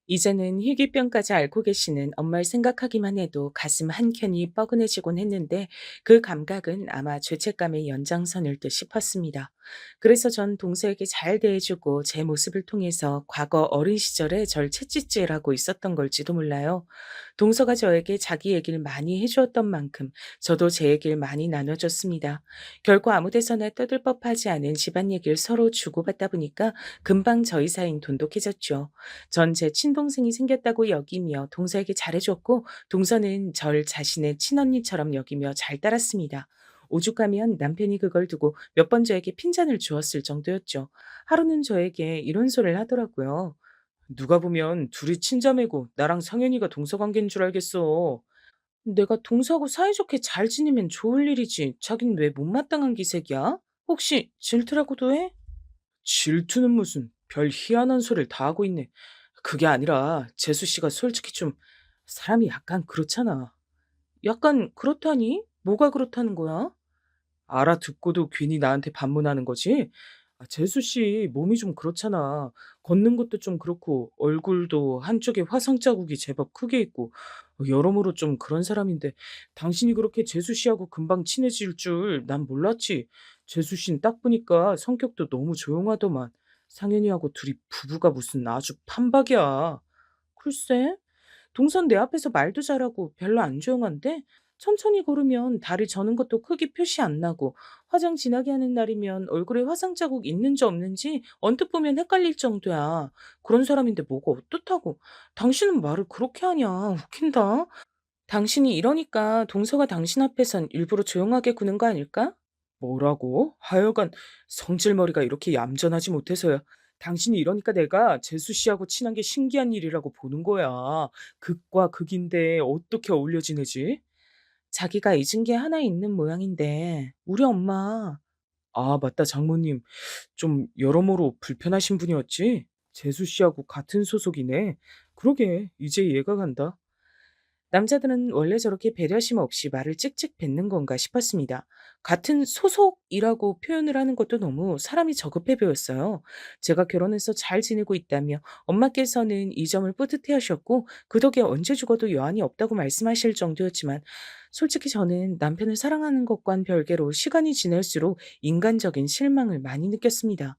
이제는 희귀병까지 앓고 계시는 엄마를 생각하기만 해도 가슴 한켠이 뻐근해지곤 했는데 그 감각은 아마 죄책감의 연장선일 듯 싶었습니다. 그래서 전 동서에게 잘 대해주고 제 모습을 통해서 과거 어린 시절에 절 채찍질하고 있었던 걸지도 몰라요. 동서가 저에게 자기 얘기를 많이 해주었던 만큼 저도 제 얘기를 많이 나눠줬습니다. 결코 아무 데서나 떠들 법하지 않은 집안 얘기를 서로 주고받다 보니까 금방 저희 사이는 돈독해졌죠. 전 제 친동생이 생겼다고 여기며 동서에게 잘해줬고 동서는 절 자신의 친언니처럼 여기며 잘 따랐습니다. 오죽하면 남편이 그걸 두고 몇 번 저에게 핀잔을 주었을 정도였죠. 하루는 저에게 이런 소리를 하더라고요. 누가 보면 둘이 친자매고 나랑 상현이가 동서관계인 줄 알겠어. 내가 동서하고 사이좋게 잘 지내면 좋을 일이지. 자긴 왜 못마땅한 기색이야? 혹시 질투라고도 해? 질투는 무슨 별 희한한 소리를 다 하고 있네. 그게 아니라 재수 씨가 솔직히 좀 사람이 약간 그렇잖아. 약간 그렇다니? 뭐가 그렇다는 거야? 알아듣고도 괜히 나한테 반문하는 거지? 재수 씨 몸이 좀 그렇잖아. 걷는 것도 좀 그렇고 얼굴도 한쪽에 화상 자국이 제법 크게 있고 여러모로 좀 그런 사람인데 당신이 그렇게 재수 씨하고 금방 친해질 줄 난 몰랐지. 재수 씨는 딱 보니까 성격도 너무 조용하더만. 상현이하고 둘이 부부가 무슨 아주 판박이야. 글쎄. 동선 내 앞에서 말도 잘하고 별로 안 조용한데 천천히 걸으면 다리 저는 것도 크게 표시 안 나고 화장 진하게 하는 날이면 얼굴에 화상 자국 있는지 없는지 언뜻 보면 헷갈릴 정도야. 그런 사람인데 뭐가 어떻다고. 당신은 말을 그렇게 하냐. 웃긴다. 당신이 이러니까 동서가 당신 앞에선 일부러 조용하게 구는 거 아닐까? 뭐라고? 하여간 성질머리가 이렇게 얌전하지 못해서야. 당신이 이러니까 내가 재수 씨하고 친한 게 신기한 일이라고 보는 거야. 극과 극인데 어떻게 어울려 지내지? 자기가 잊은 게 하나 있는 모양인데 우리 엄마. 아, 맞다, 장모님. 좀 여러모로 불편하신 분이었지? 재수 씨하고 같은 소속이네. 그러게, 이제 이해가 간다. 남자들은 원래 저렇게 배려심 없이 말을 찍찍 뱉는 건가 싶었습니다. 같은 소속이라고 표현을 하는 것도 너무 사람이 저급해 보였어요. 제가 결혼해서 잘 지내고 있다며 엄마께서는 이 점을 뿌듯해 하셨고 그 덕에 언제 죽어도 여한이 없다고 말씀하실 정도였지만 솔직히 저는 남편을 사랑하는 것과는 별개로 시간이 지날수록 인간적인 실망을 많이 느꼈습니다.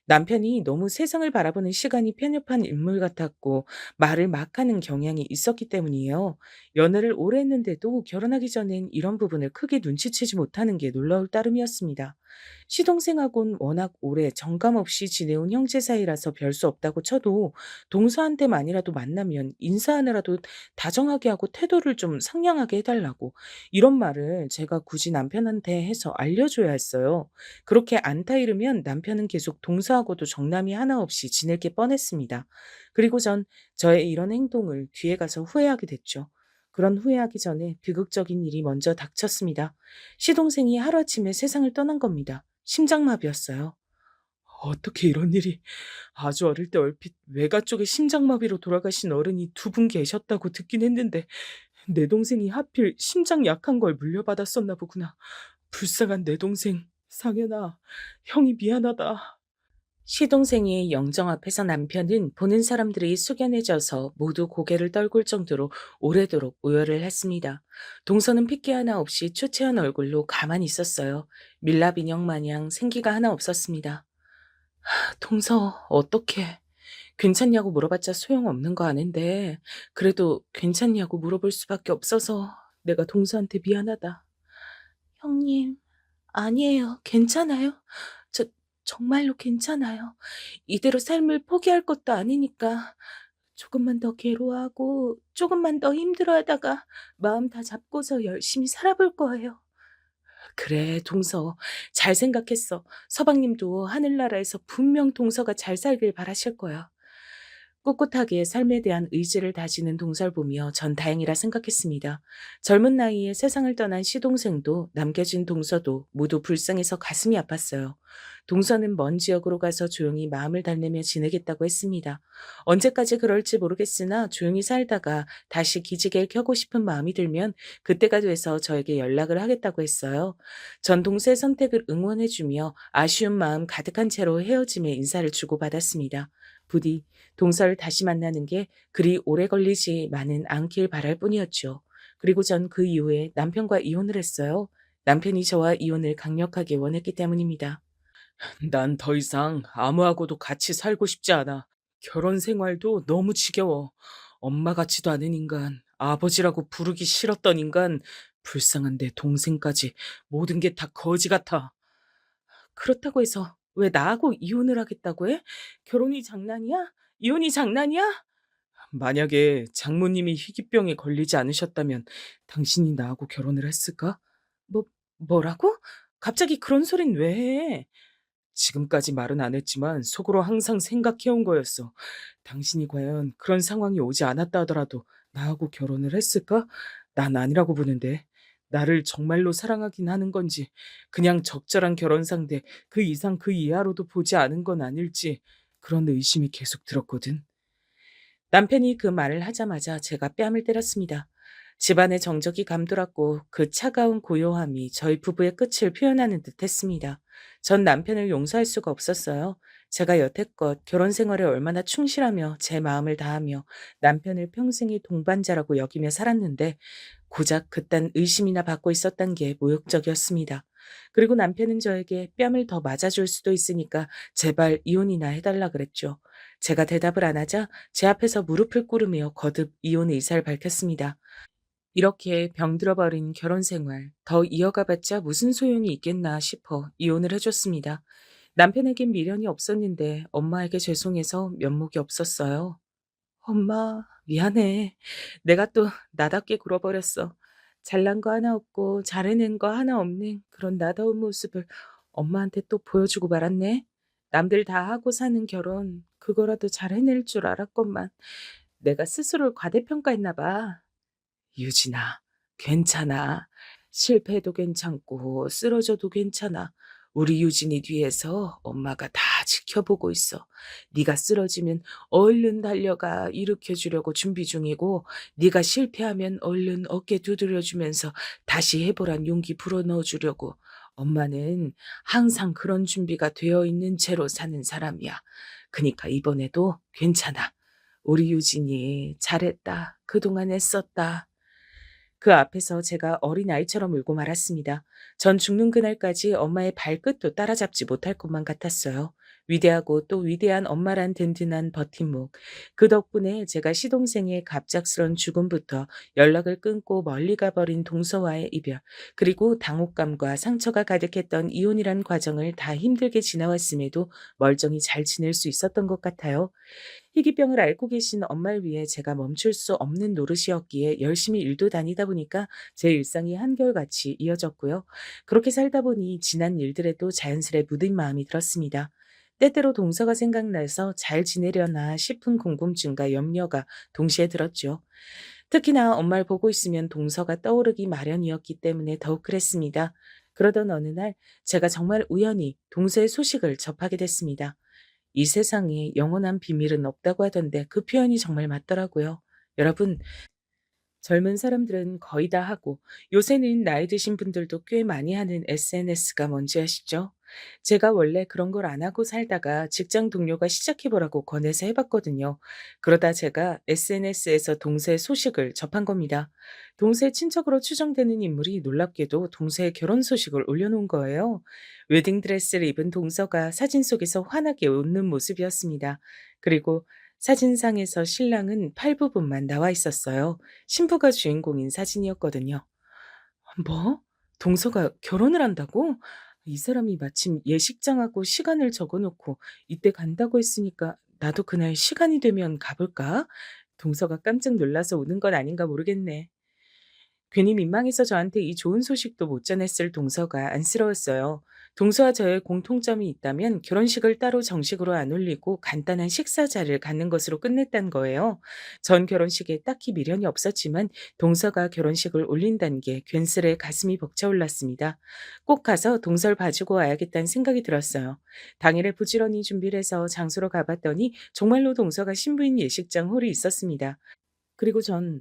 남편이 너무 세상을 바라보는 시간이 편협한 인물 같았고 말을 막 하는 경향이 있었기 때문이에요. 연애를 오래 했는데도 결혼하기 전엔 이런 부분을 크게 눈치채지 못하는 게 놀라울 따름이었습니다. 시동생하고는 워낙 오래 정감 없이 지내온 형제 사이라서 별 수 없다고 쳐도 동서한테만이라도 만나면 인사하느라도 다정하게 하고 태도를 좀 상냥하게 해달라고 이런 말을 제가 굳이 남편한테 해서 알려줘야 했어요. 그렇게 안타 이르면 남편은 계속 동서하고도 정남이 하나 없이 지낼 게 뻔했습니다. 그리고 전 저의 이런 행동을 뒤에 가서 후회하게 됐죠. 그런 후회하기 전에 비극적인 일이 먼저 닥쳤습니다. 시동생이 하루아침에 세상을 떠난 겁니다. 심장마비였어요. 어떻게 이런 일이. 아주 어릴 때 얼핏 외가 쪽에 심장마비로 돌아가신 어른이 두 분 계셨다고 듣긴 했는데 내 동생이 하필 심장 약한 걸 물려받았었나 보구나. 불쌍한 내 동생. 상현아, 형이 미안하다. 시동생이 영정 앞에서 남편은 보는 사람들이 숙연해져서 모두 고개를 떨굴 정도로 오래도록 오열을 했습니다. 동서는 핏기 하나 없이 초췌한 얼굴로 가만히 있었어요. 밀랍 인형 마냥 생기가 하나 없었습니다. 동서, 어떡해. 괜찮냐고 물어봤자 소용없는 거 아는데 그래도 괜찮냐고 물어볼 수밖에 없어서 내가 동서한테 미안하다. 형님, 아니에요. 괜찮아요. 저 정말로 괜찮아요. 이대로 삶을 포기할 것도 아니니까 조금만 더 괴로워하고 조금만 더 힘들어하다가 마음 다 잡고서 열심히 살아볼 거예요. 그래, 동서. 잘 생각했어. 서방님도 하늘나라에서 분명 동서가 잘 살길 바라실 거야. 꿋꿋하게 삶에 대한 의지를 다지는 동서를 보며 전 다행이라 생각했습니다. 젊은 나이에 세상을 떠난 시동생도 남겨진 동서도 모두 불쌍해서 가슴이 아팠어요. 동서는 먼 지역으로 가서 조용히 마음을 달래며 지내겠다고 했습니다. 언제까지 그럴지 모르겠으나 조용히 살다가 다시 기지개를 켜고 싶은 마음이 들면 그때가 돼서 저에게 연락을 하겠다고 했어요. 전 동서의 선택을 응원해주며 아쉬운 마음 가득한 채로 헤어짐의 인사를 주고받았습니다. 부디 동서를 다시 만나는 게 그리 오래 걸리지만은 않길 바랄 뿐이었죠. 그리고 전 그 이후에 남편과 이혼을 했어요. 남편이 저와 이혼을 강력하게 원했기 때문입니다. 난 더 이상 아무하고도 같이 살고 싶지 않아. 결혼 생활도 너무 지겨워. 엄마 같지도 않은 인간, 아버지라고 부르기 싫었던 인간, 불쌍한 내 동생까지 모든 게 다 거지 같아. 그렇다고 해서 왜 나하고 이혼을 하겠다고 해? 결혼이 장난이야? 이혼이 장난이야? 만약에 장모님이 희귀병에 걸리지 않으셨다면 당신이 나하고 결혼을 했을까? 뭐, 뭐라고? 갑자기 그런 소린 왜 해? 지금까지 말은 안 했지만 속으로 항상 생각해온 거였어. 당신이 과연 그런 상황이 오지 않았다 하더라도 나하고 결혼을 했을까? 난 아니라고 보는데. 나를 정말로 사랑하긴 하는 건지, 그냥 적절한 결혼 상대, 그 이상 그 이하로도 보지 않은 건 아닐지, 그런 의심이 계속 들었거든. 남편이 그 말을 하자마자 제가 뺨을 때렸습니다. 집안의 정적이 감돌았고 그 차가운 고요함이 저희 부부의 끝을 표현하는 듯 했습니다. 전 남편을 용서할 수가 없었어요. 제가 여태껏 결혼 생활에 얼마나 충실하며 제 마음을 다하며 남편을 평생의 동반자라고 여기며 살았는데 고작 그딴 의심이나 받고 있었던 게 모욕적이었습니다. 그리고 남편은 저에게 뺨을 더 맞아줄 수도 있으니까 제발 이혼이나 해달라 그랬죠. 제가 대답을 안 하자 제 앞에서 무릎을 꿇으며 거듭 이혼 의사를 밝혔습니다. 이렇게 병들어 버린 결혼 생활 더 이어가봤자 무슨 소용이 있겠나 싶어 이혼을 해줬습니다. 남편에겐 미련이 없었는데 엄마에게 죄송해서 면목이 없었어요. 엄마, 미안해. 내가 또 나답게 굴어버렸어. 잘난 거 하나 없고 잘해낸 거 하나 없는 그런 나다운 모습을 엄마한테 또 보여주고 말았네. 남들 다 하고 사는 결혼 그거라도 잘 해낼 줄 알았건만 내가 스스로를 과대평가했나 봐. 유진아, 괜찮아. 실패해도 괜찮고 쓰러져도 괜찮아. 우리 유진이 뒤에서 엄마가 다 지켜보고 있어. 네가 쓰러지면 얼른 달려가 일으켜 주려고 준비 중이고 네가 실패하면 얼른 어깨 두드려주면서 다시 해보란 용기 불어넣어 주려고. 엄마는 항상 그런 준비가 되어 있는 채로 사는 사람이야. 그니까 이번에도 괜찮아. 우리 유진이 잘했다. 그동안 애썼다. 그 앞에서 제가 어린아이처럼 울고 말았습니다. 전 죽는 그날까지 엄마의 발끝도 따라잡지 못할 것만 같았어요. 위대하고 또 위대한 엄마란 든든한 버팀목. 그 덕분에 제가 시동생의 갑작스런 죽음부터 연락을 끊고 멀리 가버린 동서와의 이별, 그리고 당혹감과 상처가 가득했던 이혼이란 과정을 다 힘들게 지나왔음에도 멀쩡히 잘 지낼 수 있었던 것 같아요. 희귀병을 앓고 계신 엄마를 위해 제가 멈출 수 없는 노릇이었기에 열심히 일도 다니다 보니까 제 일상이 한결같이 이어졌고요. 그렇게 살다 보니 지난 일들에도 자연스레 묻은 마음이 들었습니다. 때때로 동서가 생각나서 잘 지내려나 싶은 궁금증과 염려가 동시에 들었죠. 특히나 엄마를 보고 있으면 동서가 떠오르기 마련이었기 때문에 더욱 그랬습니다. 그러던 어느 날 제가 정말 우연히 동서의 소식을 접하게 됐습니다. 이 세상에 영원한 비밀은 없다고 하던데 그 표현이 정말 맞더라고요. 여러분, 젊은 사람들은 거의 다 하고 요새는 나이 드신 분들도 꽤 많이 하는 SNS가 뭔지 아시죠? 제가 원래 그런 걸 안 하고 살다가 직장 동료가 시작해보라고 권해서 해봤거든요. 그러다 제가 SNS에서 동서의 소식을 접한 겁니다. 동서의 친척으로 추정되는 인물이 놀랍게도 동서의 결혼 소식을 올려놓은 거예요. 웨딩드레스를 입은 동서가 사진 속에서 환하게 웃는 모습이었습니다. 그리고 사진상에서 신랑은 팔 부분만 나와 있었어요. 신부가 주인공인 사진이었거든요. 뭐? 동서가 결혼을 한다고? 이 사람이 마침 예식장하고 시간을 적어놓고 이때 간다고 했으니까 나도 그날 시간이 되면 가볼까? 동서가 깜짝 놀라서 우는 건 아닌가 모르겠네. 괜히 민망해서 저한테 이 좋은 소식도 못 전했을 동서가 안쓰러웠어요. 동서와 저의 공통점이 있다면 결혼식을 따로 정식으로 안 올리고 간단한 식사자를 갖는 것으로 끝냈단 거예요. 전 결혼식에 딱히 미련이 없었지만 동서가 결혼식을 올린다는 게 괜스레 가슴이 벅차올랐습니다. 꼭 가서 동서를 봐주고 와야겠다는 생각이 들었어요. 당일에 부지런히 준비를 해서 장소로 가봤더니 정말로 동서가 신부인 예식장 홀이 있었습니다. 그리고 전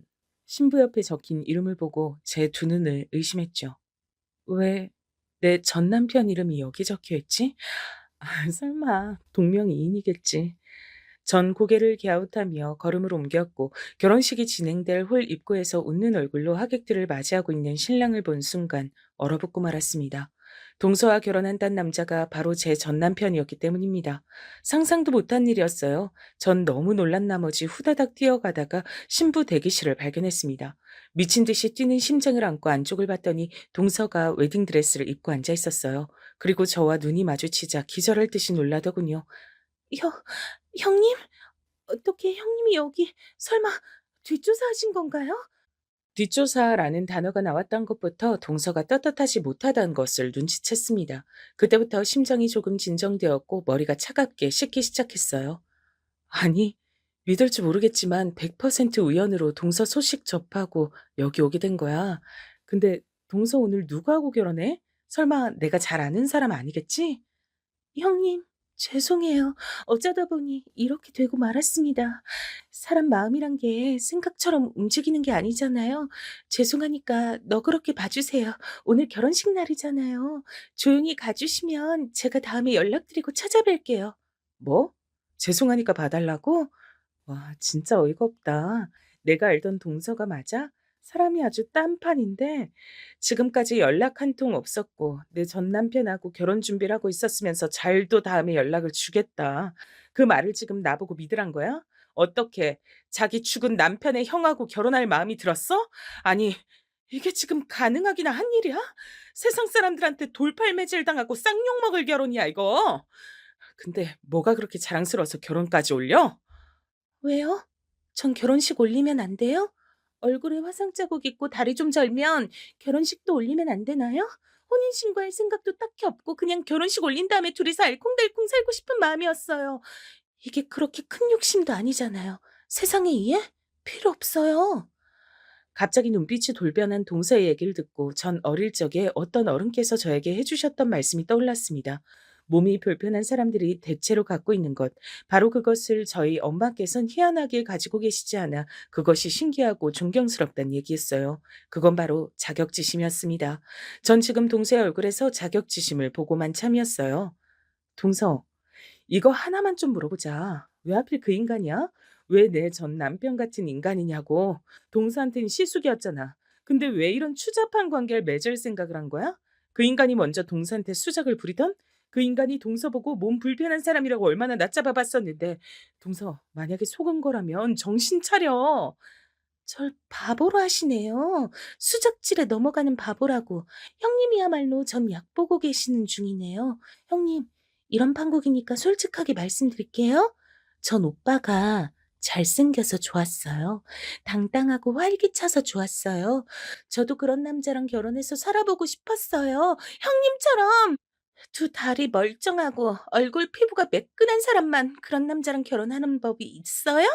신부 옆에 적힌 이름을 보고 제 두 눈을 의심했죠. 왜 내 전 남편 이름이 여기 적혀 있지? 아, 설마 동명이인이겠지. 전 고개를 갸웃하며 걸음을 옮겼고 결혼식이 진행될 홀 입구에서 웃는 얼굴로 하객들을 맞이하고 있는 신랑을 본 순간 얼어붙고 말았습니다. 동서와 결혼한다는 남자가 바로 제 전 남편이었기 때문입니다. 상상도 못한 일이었어요. 전 너무 놀란 나머지 후다닥 뛰어가다가 신부 대기실을 발견했습니다. 미친 듯이 뛰는 심장을 안고 안쪽을 봤더니 동서가 웨딩드레스를 입고 앉아 있었어요. 그리고 저와 눈이 마주치자 기절할 듯이 놀라더군요. 형, 형님? 어떻게 형님이 여기 설마 뒷조사하신 건가요? 뒷조사라는 단어가 나왔던 것부터 동서가 떳떳하지 못하다는 것을 눈치챘습니다. 그때부터 심장이 조금 진정되었고 머리가 차갑게 식기 시작했어요. 아니, 믿을지 모르겠지만 100% 우연으로 동서 소식 접하고 여기 오게 된 거야. 근데 동서 오늘 누구하고 결혼해? 설마 내가 잘 아는 사람 아니겠지? 형님, 죄송해요. 어쩌다 보니 이렇게 되고 말았습니다. 사람 마음이란 게 생각처럼 움직이는 게 아니잖아요. 죄송하니까 너그럽게 봐주세요. 오늘 결혼식 날이잖아요. 조용히 가주시면 제가 다음에 연락드리고 찾아뵐게요. 뭐? 죄송하니까 봐달라고? 와, 진짜 어이가 없다. 내가 알던 동서가 맞아? 사람이 아주 딴판인데 지금까지 연락 한 통 없었고 내 전 남편하고 결혼 준비를 하고 있었으면서 잘도 다음에 연락을 주겠다. 그 말을 지금 나보고 믿으란 거야? 어떻게 자기 죽은 남편의 형하고 결혼할 마음이 들었어? 아니, 이게 지금 가능하기나 한 일이야? 세상 사람들한테 돌팔매질 당하고 쌍욕 먹을 결혼이야 이거. 근데 뭐가 그렇게 자랑스러워서 결혼까지 올려? 왜요? 전 결혼식 올리면 안 돼요? 얼굴에 화상 자국 있고 다리 좀 절면 결혼식도 올리면 안 되나요? 혼인신고할 생각도 딱히 없고 그냥 결혼식 올린 다음에 둘이서 알콩달콩 살고 싶은 마음이었어요. 이게 그렇게 큰 욕심도 아니잖아요. 세상에 이해? 필요 없어요. 갑자기 눈빛이 돌변한 동서의 얘기를 듣고 전 어릴 적에 어떤 어른께서 저에게 해주셨던 말씀이 떠올랐습니다. 몸이 불편한 사람들이 대체로 갖고 있는 것, 바로 그것을 저희 엄마께서는 희한하게 가지고 계시지 않아 그것이 신기하고 존경스럽다는 얘기였어요. 그건 바로 자격지심이었습니다. 전 지금 동서의 얼굴에서 자격지심을 보고만 참이었어요. 동서, 이거 하나만 좀 물어보자. 왜 하필 그 인간이야? 왜 내 전 남편 같은 인간이냐고. 동서한테는 시숙이었잖아. 근데 왜 이런 추잡한 관계를 맺을 생각을 한 거야? 그 인간이 먼저 동서한테 수작을 부리던? 그 인간이 동서 보고 몸 불편한 사람이라고 얼마나 낮잡아 봤었는데. 동서, 만약에 속은 거라면 정신 차려. 절 바보로 하시네요. 수작질에 넘어가는 바보라고. 형님이야말로 전 약 보고 계시는 중이네요. 형님, 이런 판국이니까 솔직하게 말씀드릴게요. 전 오빠가 잘생겨서 좋았어요. 당당하고 활기차서 좋았어요. 저도 그런 남자랑 결혼해서 살아보고 싶었어요. 형님처럼 두 다리 멀쩡하고 얼굴 피부가 매끈한 사람만 그런 남자랑 결혼하는 법이 있어요?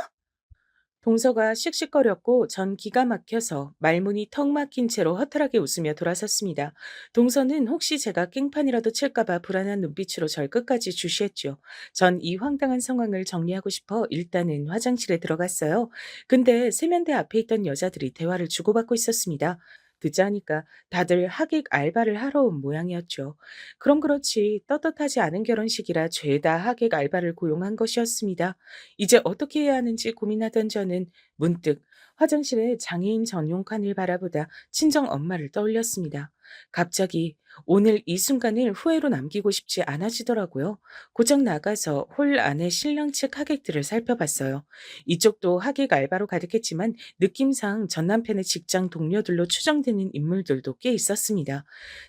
동서가 씩씩거렸고 전 기가 막혀서 말문이 턱 막힌 채로 허탈하게 웃으며 돌아섰습니다. 동서는 혹시 제가 깽판이라도 칠까봐 불안한 눈빛으로 절 끝까지 주시했죠. 전 이 황당한 상황을 정리하고 싶어 일단은 화장실에 들어갔어요. 근데 세면대 앞에 있던 여자들이 대화를 주고받고 있었습니다. 듣자 하니까 다들 하객 알바를 하러 온 모양이었죠. 그럼 그렇지 떳떳하지 않은 결혼식이라 죄다 하객 알바를 고용한 것이었습니다. 이제 어떻게 해야 하는지 고민하던 저는 문득 화장실에 장애인 전용 칸을 바라보다 친정 엄마를 떠올렸습니다. 갑자기 오늘 이 순간을 후회로 남기고 싶지 않아지더라고요. 고장 나가서 홀 안에 신랑 측 하객들을 살펴봤어요. 이쪽도 하객 알바로 가득했지만 느낌상 전 남편의 직장 동료들로 추정되는 인물들도 꽤 있었습니다.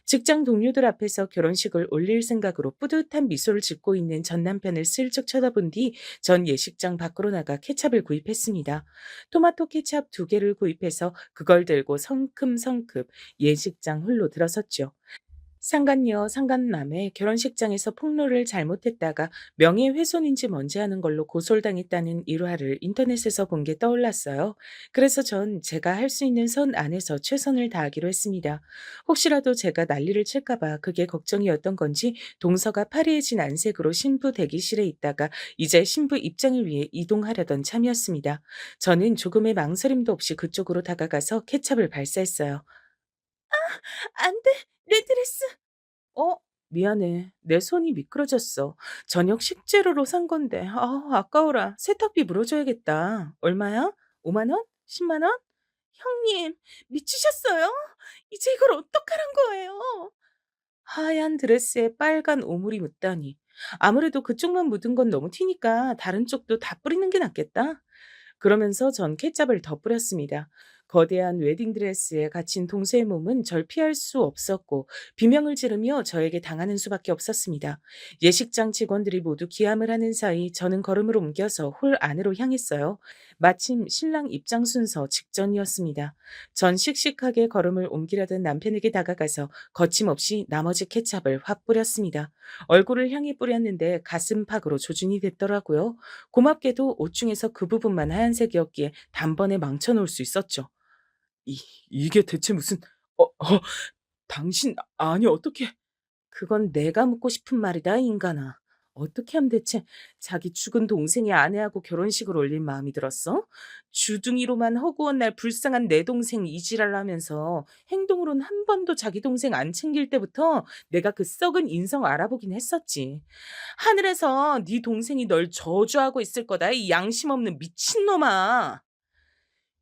직장 동료들 앞에서 결혼식을 올릴 생각으로 뿌듯한 미소를 짓고 있는 전 남편을 슬쩍 쳐다본 뒤 전 예식장 밖으로 나가 케찹을 구입했습니다. 토마토 케찹 2개를 구입해서 그걸 들고 성큼성큼 예식장 홀로 들어섰죠. 상간녀, 상간남의 결혼식장에서 폭로를 잘못했다가 명예훼손인지 뭔지 하는 걸로 고소당했다는 일화를 인터넷에서 본 게 떠올랐어요. 그래서 전 제가 할 수 있는 선 안에서 최선을 다하기로 했습니다. 혹시라도 제가 난리를 칠까봐 그게 걱정이었던 건지 동서가 파리해진 안색으로 신부 대기실에 있다가 이제 신부 입장을 위해 이동하려던 참이었습니다. 저는 조금의 망설임도 없이 그쪽으로 다가가서 케찹을 발사했어요. 안 돼, 내 드레스. 어? 미안해. 내 손이 미끄러졌어. 저녁 식재료로 산 건데. 아까워라. 세탁비 물어줘야겠다. 얼마야? 5만 원? 10만 원? 형님, 미치셨어요? 이제 이걸 어떡하란 거예요? 하얀 드레스에 빨간 오물이 묻다니. 아무래도 그쪽만 묻은 건 너무 튀니까 다른 쪽도 다 뿌리는 게 낫겠다. 그러면서 전 케첩을 더 뿌렸습니다. 거대한 웨딩드레스에 갇힌 동서의 몸은 절 피할 수 없었고 비명을 지르며 저에게 당하는 수밖에 없었습니다. 예식장 직원들이 모두 기함을 하는 사이 저는 걸음을 옮겨서 홀 안으로 향했어요. 마침 신랑 입장 순서 직전이었습니다. 전 씩씩하게 걸음을 옮기려던 남편에게 다가가서 거침없이 나머지 케첩을 확 뿌렸습니다. 얼굴을 향해 뿌렸는데 가슴팍으로 조준이 됐더라고요. 고맙게도 옷 중에서 그 부분만 하얀색이었기에 단번에 망쳐놓을 수 있었죠. 이게 대체 무슨 어 어 당신 아니 어떻게 그건 내가 묻고 싶은 말이다 인간아. 어떻게 하면 대체 자기 죽은 동생의 아내하고 결혼식을 올릴 마음이 들었어? 주둥이로만 허구한 날 불쌍한 내 동생 이지랄하면서 행동으론 한 번도 자기 동생 안 챙길 때부터 내가 그 썩은 인성 알아보긴 했었지. 하늘에서 네 동생이 널 저주하고 있을 거다 이 양심 없는 미친놈아.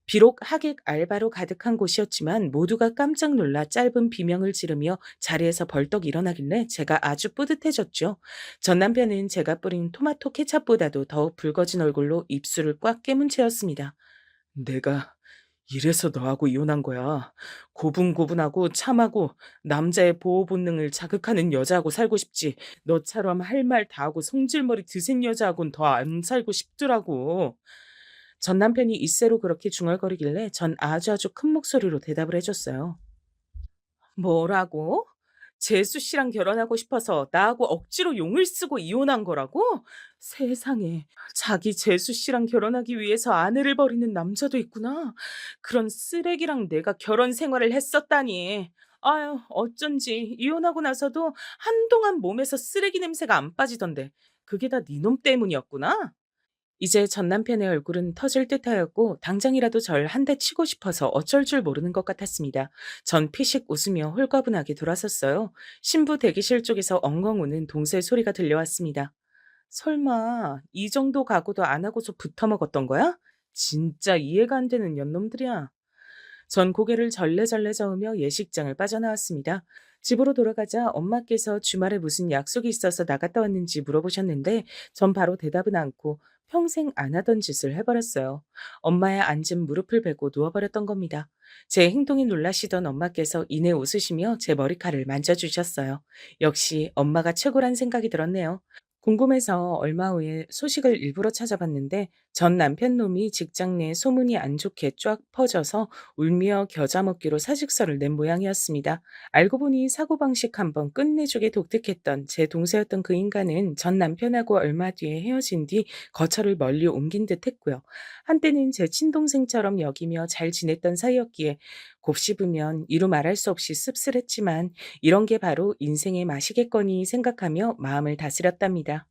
비록 하객 알바로 가득한 곳이었지만 모두가 깜짝 놀라 짧은 비명을 지르며 자리에서 벌떡 일어나길래 제가 아주 뿌듯해졌죠. 전 남편은 제가 뿌린 토마토 케첩보다도 더욱 붉어진 얼굴로 입술을 꽉 깨문 채였습니다. 내가 이래서 너하고 이혼한 거야. 고분고분하고 참하고 남자의 보호 본능을 자극하는 여자하고 살고 싶지. 너처럼 할 말 다 하고 성질머리 드센 여자하고는 더 안 살고 싶더라고. 전 남편이 이새로 그렇게 중얼거리길래 전 아주 큰 목소리로 대답을 해줬어요. 뭐라고? 재수 씨랑 결혼하고 싶어서 나하고 억지로 용을 쓰고 이혼한 거라고? 세상에, 자기 재수 씨랑 결혼하기 위해서 아내를 버리는 남자도 있구나. 그런 쓰레기랑 내가 결혼 생활을 했었다니. 아유, 어쩐지 이혼하고 나서도 한동안 몸에서 쓰레기 냄새가 안 빠지던데. 그게 다 네 놈 때문이었구나. 이제 전 남편의 얼굴은 터질 듯하였고 당장이라도 절 한 대 치고 싶어서 어쩔 줄 모르는 것 같았습니다. 전 피식 웃으며 홀가분하게 돌아섰어요. 신부 대기실 쪽에서 엉엉 우는 동생 소리가 들려왔습니다. 설마 이 정도 각오도 안 하고서 붙어먹었던 거야? 진짜 이해가 안 되는 년놈들이야. 전 고개를 절레절레 저으며 예식장을 빠져나왔습니다. 집으로 돌아가자 엄마께서 주말에 무슨 약속이 있어서 나갔다 왔는지 물어보셨는데 전 바로 대답은 않고 평생 안 하던 짓을 해버렸어요. 엄마의 앉은 무릎을 베고 누워버렸던 겁니다. 제 행동에 놀라시던 엄마께서 이내 웃으시며 제 머리칼을 만져주셨어요. 역시 엄마가 최고란 생각이 들었네요. 궁금해서 얼마 후에 소식을 일부러 찾아봤는데 전 남편 놈이 직장 내 소문이 안 좋게 쫙 퍼져서 울며 겨자 먹기로 사직서를 낸 모양이었습니다. 알고 보니 사고방식 한번 끝내주게 독특했던 제 동생이었던 그 인간은 전 남편하고 얼마 뒤에 헤어진 뒤 거처를 멀리 옮긴 듯 했고요. 한때는 제 친동생처럼 여기며 잘 지냈던 사이였기에 곱씹으면 이루 말할 수 없이 씁쓸했지만 이런 게 바로 인생의 맛이겠거니 생각하며 마음을 다스렸답니다.